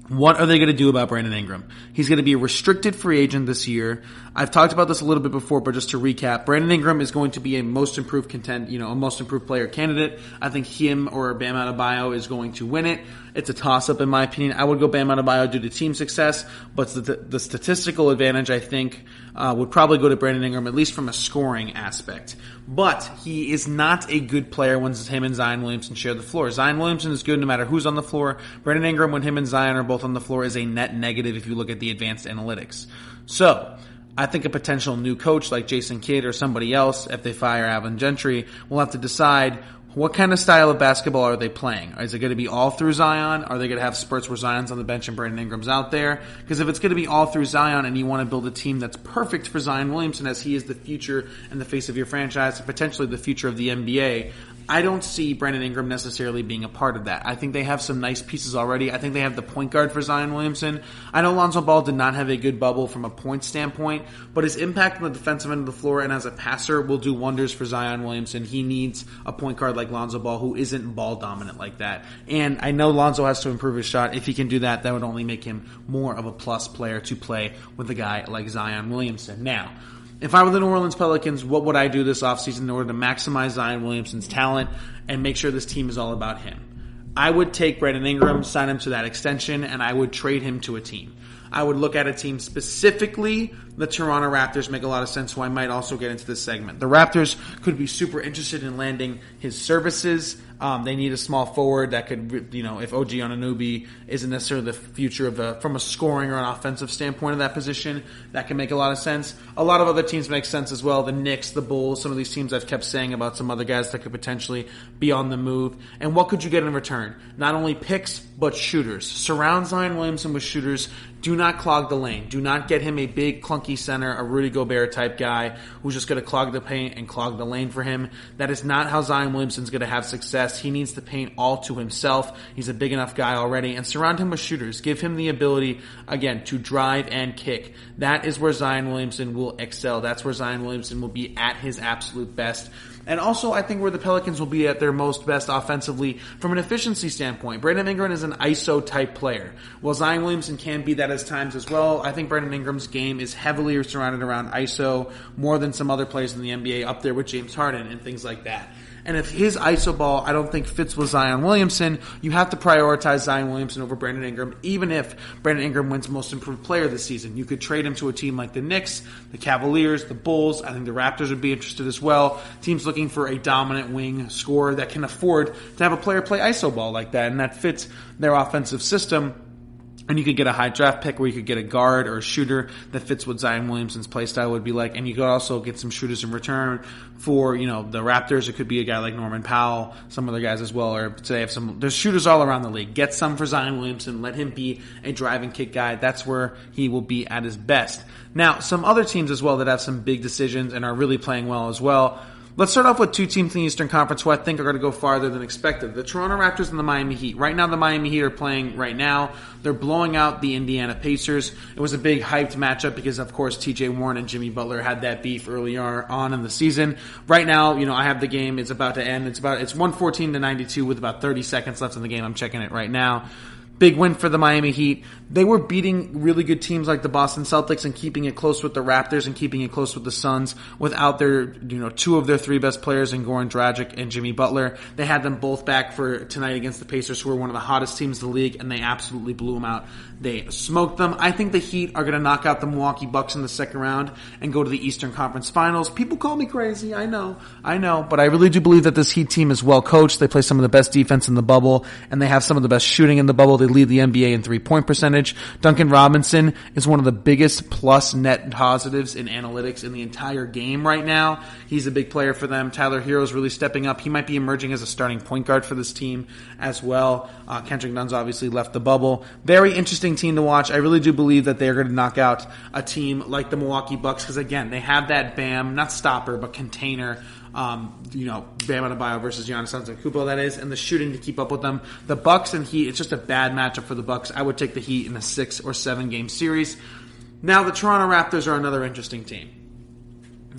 What are they going to do about Brandon Ingram? He's going to be a restricted free agent this year. I've talked about this a little bit before, but just to recap, Brandon Ingram is going to be a most improved a most improved player candidate. I think him or Bam Adebayo is going to win it. It's a toss-up in my opinion. I would go Bam Adebayo due to team success, but the statistical advantage, I think, would probably go to Brandon Ingram, at least from a scoring aspect. But he is not a good player when him and Zion Williamson share the floor. Zion Williamson is good no matter who's on the floor. Brandon Ingram, when him and Zion are both on the floor, is a net negative if you look at the advanced analytics. So, I think a potential new coach like Jason Kidd or somebody else, if they fire Alvin Gentry, will have to decide what kind of style of basketball are they playing? Is it going to be all through Zion? Are they going to have spurts where Zion's on the bench and Brandon Ingram's out there? Because if it's going to be all through Zion and you want to build a team that's perfect for Zion Williamson as he is the future and the face of your franchise, potentially the future of the NBA, I don't see Brandon Ingram necessarily being a part of that. I think they have some nice pieces already. I think they have the point guard for Zion Williamson. I know Lonzo Ball did not have a good bubble from a point standpoint, but his impact on the defensive end of the floor and as a passer will do wonders for Zion Williamson. He needs a point guard like Lonzo Ball who isn't ball dominant like that. And I know Lonzo has to improve his shot. If he can do that, that would only make him more of a plus player to play with a guy like Zion Williamson. Now, if I were the New Orleans Pelicans, what would I do this offseason in order to maximize Zion Williamson's talent and make sure this team is all about him? I would take Brandon Ingram, sign him to that extension, and I would trade him to a team. I would look at a team specifically. The Toronto Raptors make a lot of sense, who I might also get into this segment. The Raptors could be super interested in landing his services. They need a small forward that could, if OG Anunoby isn't necessarily the future from a scoring or an offensive standpoint of that position, that can make a lot of sense. A lot of other teams make sense as well. The Knicks, the Bulls, some of these teams I've kept saying about some other guys that could potentially be on the move. And what could you get in return? Not only picks, but shooters. Surround Zion Williamson with shooters. Do not clog the lane. Do not get him a big, clunky center, a Rudy Gobert type guy who's just going to clog the paint and clog the lane for him. That is not how Zion Williamson's going to have success. He needs to paint all to himself. He's a big enough guy already. And surround him with shooters. Give him the ability, again, to drive and kick. That is where Zion Williamson will excel. That's where Zion Williamson will be at his absolute best. And also, I think where the Pelicans will be at their most best offensively from an efficiency standpoint. Brandon Ingram is an ISO-type player. While Zion Williamson can be that at times as well, I think Brandon Ingram's game is heavily surrounded around ISO more than some other players in the NBA, up there with James Harden and things like that. And if his ISO ball, I don't think, fits with Zion Williamson, you have to prioritize Zion Williamson over Brandon Ingram, even if Brandon Ingram wins Most Improved Player this season. You could trade him to a team like the Knicks, the Cavaliers, the Bulls. I think the Raptors would be interested as well. Teams looking for a dominant wing scorer that can afford to have a player play ISO ball like that, and that fits their offensive system. And you could get a high draft pick where you could get a guard or a shooter that fits what Zion Williamson's play style would be like. And you could also get some shooters in return for, the Raptors. It could be a guy like Norman Powell, some other guys as well. Or today there's shooters all around the league. Get some for Zion Williamson. Let him be a drive and kick guy. That's where he will be at his best. Now, some other teams as well that have some big decisions and are really playing well as well. Let's start off with two teams in the Eastern Conference who I think are going to go farther than expected. The Toronto Raptors and the Miami Heat. Right now, the Miami Heat are playing right now. They're blowing out the Indiana Pacers. It was a big hyped matchup because, of course, TJ Warren and Jimmy Butler had that beef early on in the season. Right now, I have the game. It's about to end. It's 114-92 with about 30 seconds left in the game. I'm checking it right now. Big win for the Miami Heat. They were beating really good teams like the Boston Celtics and keeping it close with the Raptors and keeping it close with the Suns without their, two of their three best players in Goran Dragic and Jimmy Butler. They had them both back for tonight against the Pacers, who are one of the hottest teams in the league, and they absolutely blew them out. They smoked them. I think the Heat are going to knock out the Milwaukee Bucks in the second round and go to the Eastern Conference Finals. People call me crazy. I know. But I really do believe that this Heat team is well coached. They play some of the best defense in the bubble, and they have some of the best shooting in the bubble. They lead the NBA in three-point percentage. Duncan Robinson is one of the biggest plus net positives in analytics in the entire game right now. He's a big player for them. Tyler Hero's really stepping up. He might be emerging as a starting point guard for this team as well. Kendrick Nunn's obviously left the bubble. Very interesting team to watch. I really do believe that they're going to knock out a team like the Milwaukee Bucks because, again, they have that Bam, not stopper, but container. Bam Adebayo versus Giannis Antetokounmpo, that is, and the shooting to keep up with them. The Bucks and Heat, it's just a bad matchup for the Bucks. I would take the Heat in a 6 or 7 game series. Now, the Toronto Raptors are another interesting team.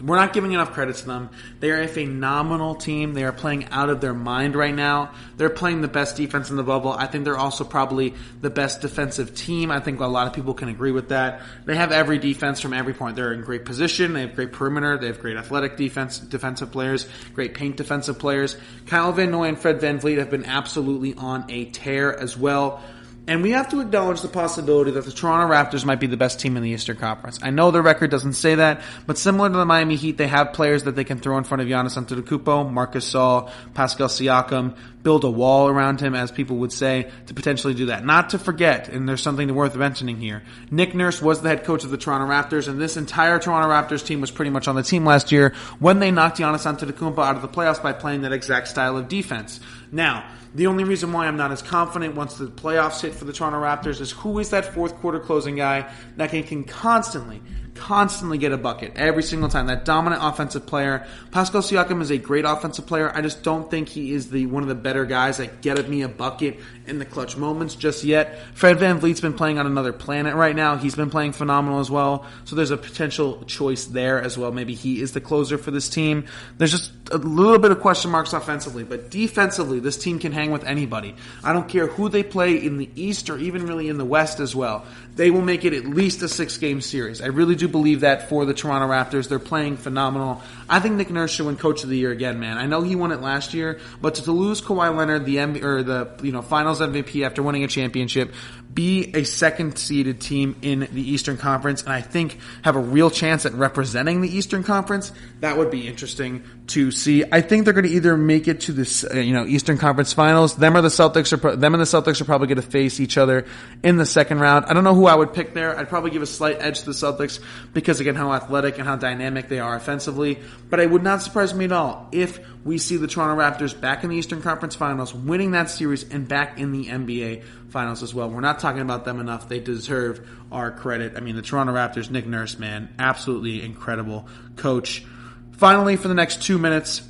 We're not giving enough credit to them. They are a phenomenal team. They are playing out of their mind right now. They're playing the best defense in the bubble. I think they're also probably the best defensive team. I think a lot of people can agree with that. They have every defense from every point. They're in great position. They have great perimeter. They have great athletic defensive players, great paint defensive players. Kyle Van Noy and Fred VanVleet have been absolutely on a tear as well. And we have to acknowledge the possibility that the Toronto Raptors might be the best team in the Eastern Conference. I know their record doesn't say that, but similar to the Miami Heat, they have players that they can throw in front of Giannis Antetokounmpo, Marc Gasol, Pascal Siakam, build a wall around him, as people would say, to potentially do that. Not to forget, and there's something worth mentioning here, Nick Nurse was the head coach of the Toronto Raptors, and this entire Toronto Raptors team was pretty much on the team last year when they knocked Giannis Antetokounmpo out of the playoffs by playing that exact style of defense. Now, the only reason why I'm not as confident once the playoffs hit for the Toronto Raptors is who is that fourth quarter closing guy that can constantly get a bucket every single time. That dominant offensive player. Pascal Siakam is a great offensive player. I just don't think he is one of the better guys that get me a bucket in the clutch moments just yet. Fred VanVleet's been playing on another planet right now. He's been playing phenomenal as well. So there's a potential choice there as well. Maybe he is the closer for this team. There's just a little bit of question marks offensively, but defensively, this team can hang with anybody. I don't care who they play in the East or even really in the West as well. They will make it at least a 6-game series. I really do believe that for the Toronto Raptors. They're playing phenomenal. I think Nick Nurse should win Coach of the Year again, man. I know he won it last year, but to lose Kawhi Leonard, the Finals MVP after winning a championship, be a second-seeded team in the Eastern Conference, and I think have a real chance at representing the Eastern Conference, that would be interesting to see. I think they're going to either make it to this, Eastern Conference Finals. Them and the Celtics are probably going to face each other in the second round. I don't know who I would pick there. I'd probably give a slight edge to the Celtics because, again, how athletic and how dynamic they are offensively. But it would not surprise me at all if we see the Toronto Raptors back in the Eastern Conference Finals, winning that series, and back in the NBA Finals as well. We're not talking about them enough. They deserve our credit. I mean, the Toronto Raptors, Nick Nurse, man, absolutely incredible coach. Finally, for the next 2 minutes,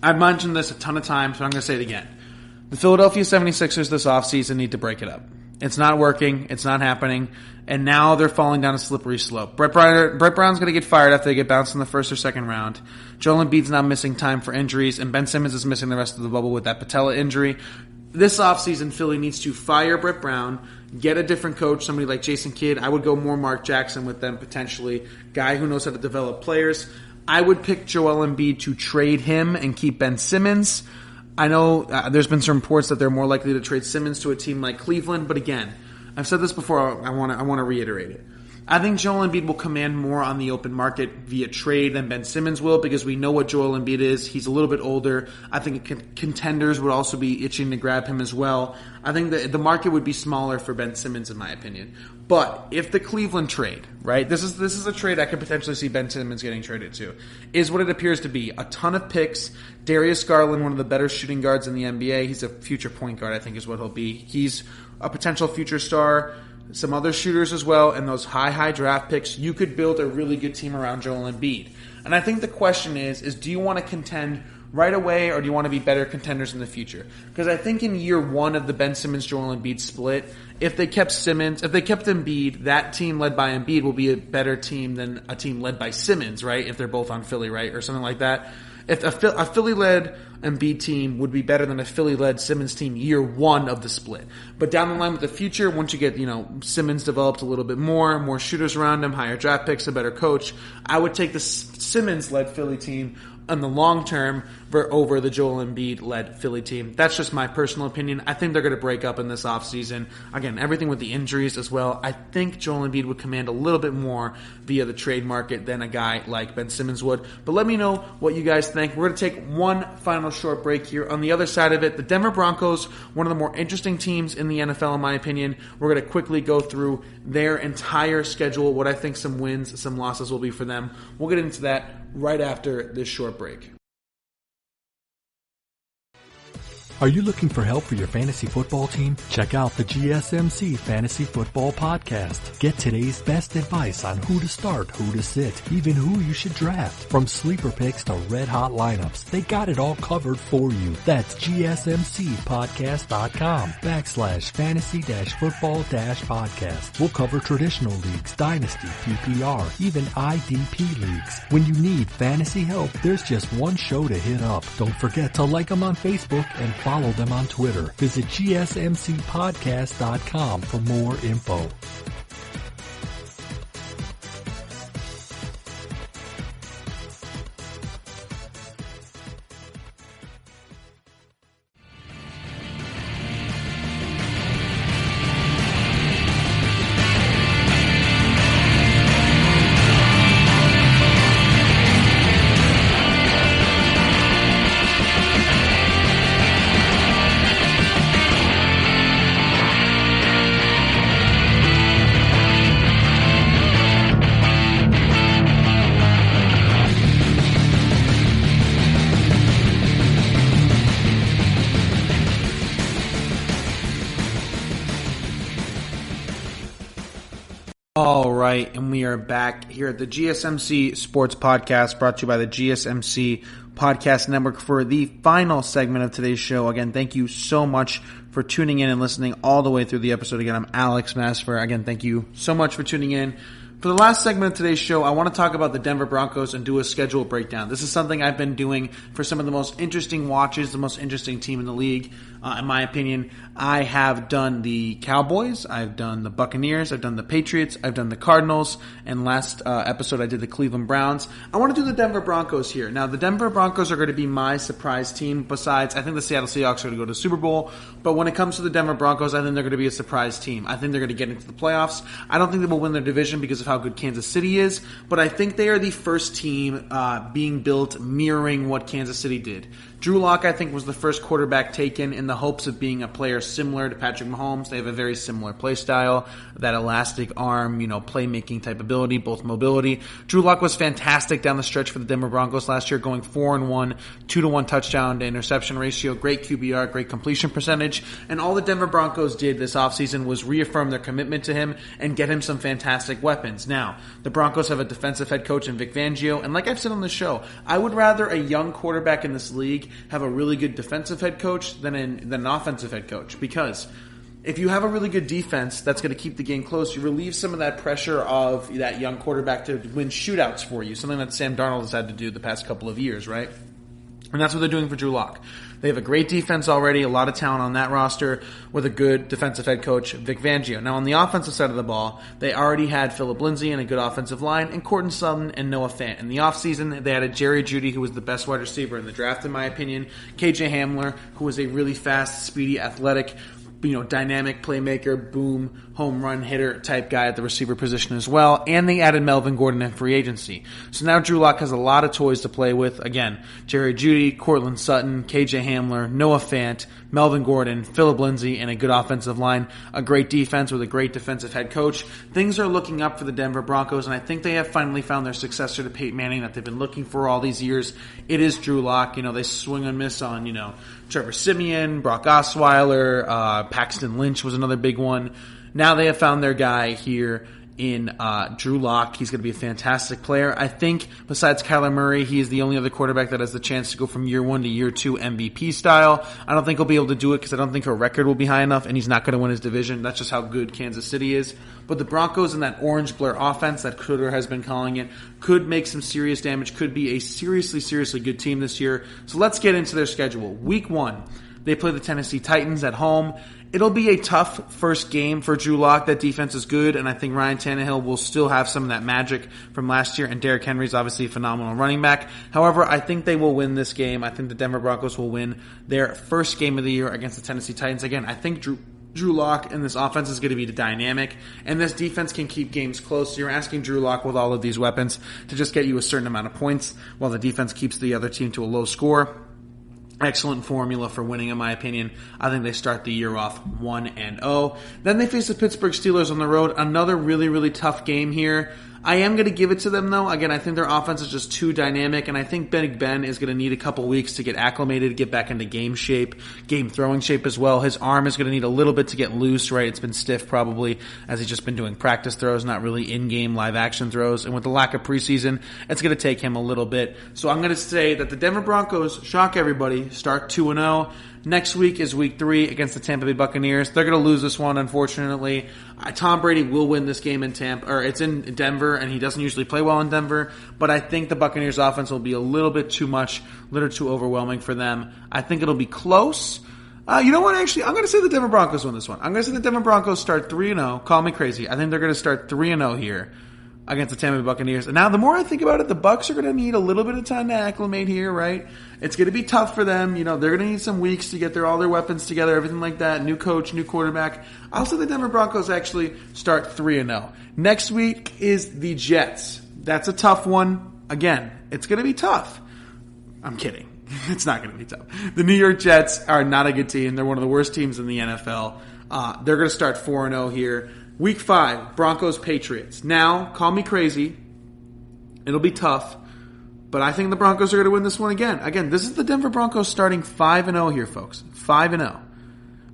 I've mentioned this a ton of times, but I'm going to say it again. The Philadelphia 76ers this offseason need to break it up. It's not working. It's not happening. And now they're falling down a slippery slope. Brett Brown's going to get fired after they get bounced in the first or second round. Joel Embiid's now missing time for injuries, and Ben Simmons is missing the rest of the bubble with that patella injury. This offseason, Philly needs to fire Brett Brown, get a different coach, somebody like Jason Kidd. I would go more Mark Jackson with them potentially. Guy who knows how to develop players. I would pick Joel Embiid to trade him and keep Ben Simmons. I know there's been some reports that they're more likely to trade Simmons to a team like Cleveland, but again, I've said this before. I want to reiterate it. I think Joel Embiid will command more on the open market via trade than Ben Simmons will, because we know what Joel Embiid is. He's a little bit older. I think contenders would also be itching to grab him as well. I think the market would be smaller for Ben Simmons, in my opinion. But if the Cleveland trade, right, this is a trade I could potentially see Ben Simmons getting traded to, is what it appears to be. A ton of picks. Darius Garland, one of the better shooting guards in the NBA. He's a future point guard, I think is what he'll be. He's a potential future star. Some other shooters as well, and those high draft picks. You could build a really good team around Joel Embiid. And I think the question is do you want to contend right away, or do you want to be better contenders in the future? Because I think in year one of the Ben Simmons-Joel Embiid split, if they kept Embiid, that team led by Embiid will be a better team than a team led by Simmons, right? If they're both on Philly, right? Or something like that. If a Philly-led Embiid team would be better than a Philly-led Simmons team year one of the split. But down the line with the future, once you get, Simmons developed a little bit more shooters around him, higher draft picks, a better coach, I would take the Simmons-led Philly team in the long term over the Joel Embiid-led Philly team. That's just my personal opinion. I think they're going to break up in this offseason. Again, everything with the injuries as well. I think Joel Embiid would command a little bit more via the trade market than a guy like Ben Simmons would. But let me know what you guys think. We're going to take one final short break here. On the other side of it, the Denver Broncos, one of the more interesting teams in the NFL in my opinion. We're going to quickly go through their entire schedule, what I think some wins, some losses will be for them. We'll get into that right after this short break. Are you looking for help for your fantasy football team? Check out the GSMC Fantasy Football Podcast. Get today's best advice on who to start, who to sit, even who you should draft. From sleeper picks to red-hot lineups, they got it all covered for you. That's gsmcpodcast.com/fantasy-football-podcast. We'll cover traditional leagues, dynasty, PPR, even IDP leagues. When you need fantasy help, there's just one show to hit up. Don't forget to like them on Facebook and follow them on Twitter. Visit gsmcpodcast.com for more info. All right, and we are back here at the GSMC Sports Podcast, brought to you by the GSMC Podcast Network for the final segment of today's show. Again, thank you so much for tuning in and listening all the way through the episode. Again, I'm Alex Masfer. Again, thank you so much for tuning in. For the last segment of today's show, I want to talk about the Denver Broncos and do a schedule breakdown. This is something I've been doing for some of the most interesting watches, the most interesting team in the league, in my opinion. I have done the Cowboys, I've done the Buccaneers, I've done the Patriots, I've done the Cardinals, and last episode I did the Cleveland Browns. I want to do the Denver Broncos here. Now, the Denver Broncos are going to be my surprise team. Besides, I think the Seattle Seahawks are going to go to the Super Bowl, but when it comes to the Denver Broncos, I think they're going to be a surprise team. I think they're going to get into the playoffs. I don't think they will win their division because of how good Kansas City is, but I think they are the first team being built mirroring what Kansas City did. Drew Lock, I think, was the first quarterback taken in the hopes of being a player similar to Patrick Mahomes. They have a very similar play style, that elastic arm, playmaking type ability, both mobility. Drew Lock was fantastic down the stretch for the Denver Broncos last year, going 4-1, 2-to-1 touchdown to interception ratio, great QBR, great completion percentage, and all the Denver Broncos did this offseason was reaffirm their commitment to him and get him some fantastic weapons. Now, the Broncos have a defensive head coach in Vic Fangio, and like I've said on the show, I would rather a young quarterback in this league have a really good defensive head coach than an offensive head coach, because if you have a really good defense that's going to keep the game close, you relieve some of that pressure of that young quarterback to win shootouts for you, something that Sam Darnold has had to do the past couple of years, right? And that's what they're doing for Drew Lock. They have a great defense already, a lot of talent on that roster with a good defensive head coach, Vic Fangio. Now, on the offensive side of the ball, they already had Phillip Lindsay and a good offensive line, and Courtland Sutton and Noah Fant. In the offseason, they added Jerry Jeudy, who was the best wide receiver in the draft, in my opinion, KJ Hamler, who was a really fast, speedy, athletic dynamic playmaker, boom, home run hitter type guy at the receiver position as well. And they added Melvin Gordon in free agency. So now Drew Lock has a lot of toys to play with. Again, Jerry Jeudy, Cortland Sutton, KJ Hamler, Noah Fant, Melvin Gordon, Phillip Lindsay, and a good offensive line, a great defense with a great defensive head coach. Things are looking up for the Denver Broncos, and I think they have finally found their successor to Peyton Manning that they've been looking for all these years. It is Drew Lock. They swing and miss on, Trevor Siemian, Brock Osweiler, Paxton Lynch was another big one. Now they have found their guy here in Drew Lock. He's going to be a fantastic player. I think besides Kyler Murray, he is the only other quarterback that has the chance to go from year 1 to year 2 MVP style. I don't think he'll be able to do it because I don't think her record will be high enough, and he's not going to win his division. That's just how good Kansas City is. But the Broncos in that orange blur offense that Twitter has been calling it could make some serious damage, could be a seriously, seriously good team this year. So let's get into their schedule. Week 1, they play the Tennessee Titans at home. It'll be a tough first game for Drew Lock. That defense is good, and I think Ryan Tannehill will still have some of that magic from last year, and Derrick Henry's obviously a phenomenal running back. However, I think they will win this game. I think the Denver Broncos will win their first game of the year against the Tennessee Titans. Again, I think Drew Lock and this offense is going to be dynamic, and this defense can keep games close. So you're asking Drew Lock with all of these weapons to just get you a certain amount of points while the defense keeps the other team to a low score. Excellent formula for winning, in my opinion. I think they start the year off 1-0. Then they face the Pittsburgh Steelers on the road. Another really, really tough game here. I am going to give it to them, though. Again, I think their offense is just too dynamic, and I think Big Ben is going to need a couple weeks to get acclimated, get back into game shape, game throwing shape as well. His arm is going to need a little bit to get loose, right? It's been stiff probably as he's just been doing practice throws, not really in-game live action throws. And with the lack of preseason, it's going to take him a little bit. So I'm going to say that the Denver Broncos, shock everybody, start 2-0. Next week is week 3 against the Tampa Bay Buccaneers. They're going to lose this one, unfortunately. Tom Brady will win this game in it's in Denver, and he doesn't usually play well in Denver. But I think the Buccaneers offense will be a little bit too much, a little too overwhelming for them. I think it'll be close. You know what, actually? I'm going to say the Denver Broncos win this one. I'm going to say the Denver Broncos start 3-0. Call me crazy. I think they're going to start 3-0 here against the Tampa Bay Buccaneers. And now the more I think about it, the Bucs are going to need a little bit of time to acclimate here, right? It's going to be tough for them. They're going to need some weeks to get all their weapons together, everything like that. New coach, new quarterback. I'll say the Denver Broncos actually start 3-0. Next week is the Jets. That's a tough one. Again, it's going to be tough. I'm kidding. It's not going to be tough. The New York Jets are not a good team. They're one of the worst teams in the NFL. They're going to start 4-0 here. Week 5, Broncos Patriots. Now, call me crazy. It'll be tough. But I think the Broncos are going to win this one again. Again, this is the Denver Broncos starting 5-0 here, folks. 5-0.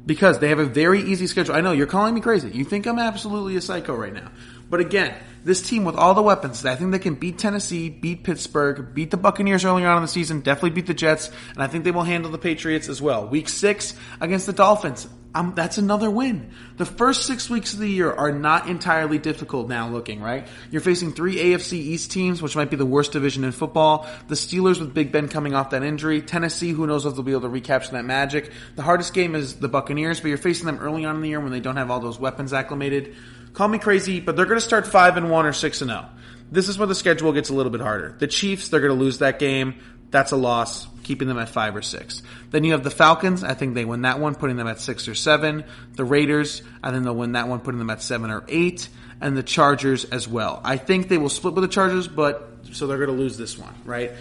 Because they have a very easy schedule. I know, you're calling me crazy. You think I'm absolutely a psycho right now. But again, this team with all the weapons, I think they can beat Tennessee, beat Pittsburgh, beat the Buccaneers earlier on in the season, definitely beat the Jets, and I think they will handle the Patriots as well. Week 6 against the Dolphins. That's another win. The first 6 weeks of the year are not entirely difficult now looking, right? You're facing 3 AFC East teams, which might be the worst division in football. The Steelers with Big Ben coming off that injury. Tennessee, who knows if they'll be able to recapture that magic. The hardest game is the Buccaneers, but you're facing them early on in the year when they don't have all those weapons acclimated. Call me crazy, but they're going to start 5-1 or 6-0. This is where the schedule gets a little bit harder. The Chiefs, they're going to lose that game. That's a loss, keeping them at 5 or 6. Then you have the Falcons. I think they win that one, putting them at 6 or 7. The Raiders, I think they'll win that one, putting them at 7 or 8. And the Chargers as well. I think they will split with the Chargers, so they're going to lose this one, right?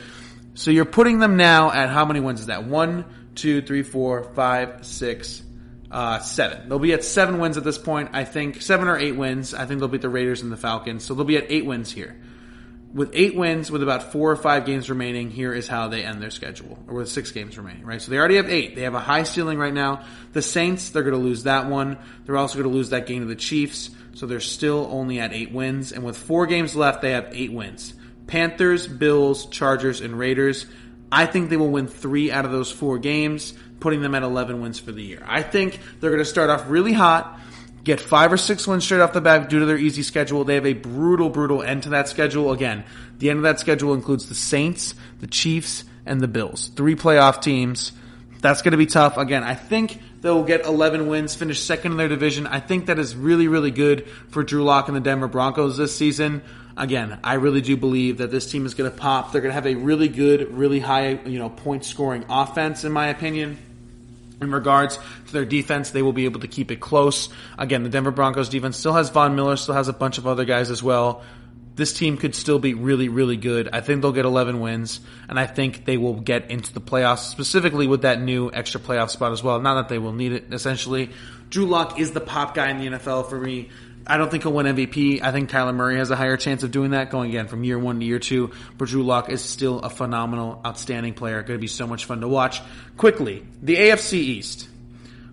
So you're putting them now at how many wins is that? 1, 2, 3, 4, 5, 6, 7. They'll be at 7 wins at this point. I think 7 or 8 wins. I think they'll beat the Raiders and the Falcons. So they'll be at 8 wins here. With 8 wins, with about 4 or 5 games remaining, here is how they end their schedule. Or with 6 games remaining, right? So they already have 8. They have a high ceiling right now. The Saints, they're going to lose that one. They're also going to lose that game to the Chiefs. So they're still only at 8 wins. And with 4 games left, they have 8 wins. Panthers, Bills, Chargers, and Raiders. I think they will win 3 out of those 4 games, putting them at 11 wins for the year. I think they're going to start off really hot, get 5 or 6 wins straight off the bat due to their easy schedule. They have a brutal, brutal end to that schedule. Again, the end of that schedule includes the Saints, the Chiefs, and the Bills. 3 playoff teams. That's going to be tough. Again, I think they'll get 11 wins, finish second in their division. I think that is really, really good for Drew Lock and the Denver Broncos this season. Again, I really do believe that this team is going to pop. They're going to have a really good, really high, point-scoring offense, in my opinion. In regards to their defense, they will be able to keep it close. Again, the Denver Broncos defense still has Von Miller, still has a bunch of other guys as well. This team could still be really, really good. I think they'll get 11 wins, and I think they will get into the playoffs, specifically with that new extra playoff spot as well. Not that they will need it, essentially. Drew Lock is the pop guy in the NFL for me. I don't think he'll win MVP. I think Kyler Murray has a higher chance of doing that, going again from year 1 to year 2. But Drew Lock is still a phenomenal, outstanding player. Going to be so much fun to watch. Quickly, the AFC East.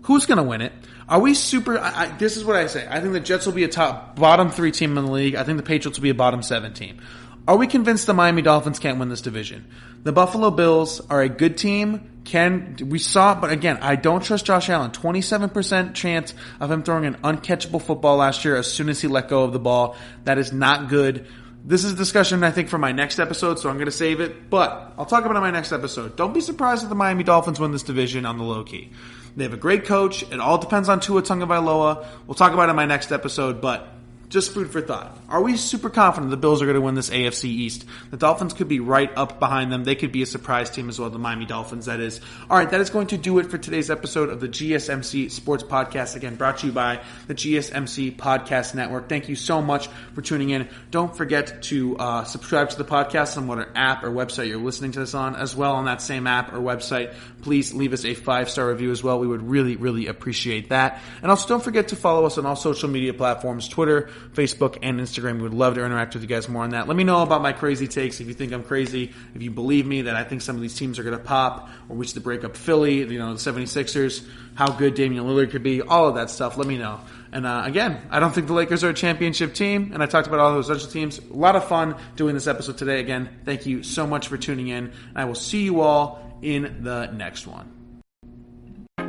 Who's going to win it? Are we super... this is what I say. I think the Jets will be a bottom 3 team in the league. I think the Patriots will be a bottom 7 team. Are we convinced the Miami Dolphins can't win this division? The Buffalo Bills are a good team. We saw it, but again, I don't trust Josh Allen. 27% chance of him throwing an uncatchable football last year as soon as he let go of the ball. That is not good. This is a discussion, I think, for my next episode, so I'm going to save it. But I'll talk about it in my next episode. Don't be surprised if the Miami Dolphins win this division on the low key. They have a great coach. It all depends on Tua Tagovailoa. We'll talk about it in my next episode, but just food for thought. Are we super confident the Bills are going to win this AFC East? The Dolphins could be right up behind them. They could be a surprise team as well, the Miami Dolphins, that is. All right, that is going to do it for today's episode of the GSMC Sports Podcast. Again, brought to you by the GSMC Podcast Network. Thank you so much for tuning in. Don't forget to subscribe to the podcast on whatever app or website you're listening to this on. As well, on that same app or website, please leave us a 5-star review as well. We would really, really appreciate that. And also, don't forget to follow us on all social media platforms, Twitter, Facebook, and Instagram. We would love to interact with you guys more on that. Let me know about my crazy takes. If you think I'm crazy, if you believe me that I think some of these teams are going to pop or reach the breakup Philly, the 76ers, how good Damian Lillard could be, all of that stuff, let me know. And again, I don't think the Lakers are a championship team, and I talked about all those other teams. A lot of fun doing this episode today. Again, thank you so much for tuning in, and I will see you all in the next one.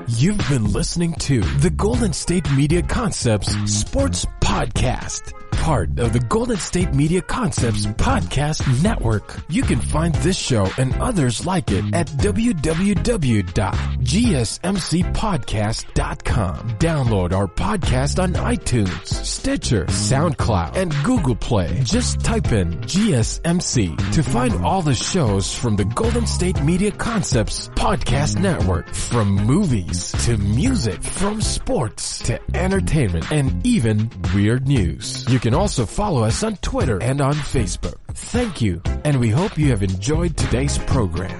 You've been listening to the Golden State Media Concepts Sports Podcast, part of the Golden State Media Concepts Podcast Network. You can find this show and others like it at www.gsmcpodcast.com. Download our podcast on iTunes, Stitcher, SoundCloud, and Google Play. Just type in GSMC to find all the shows from the Golden State Media Concepts Podcast Network, from movies to music, from sports to entertainment, and even weird news. You can also follow us on Twitter and on Facebook. Thank you, and we hope you have enjoyed today's program.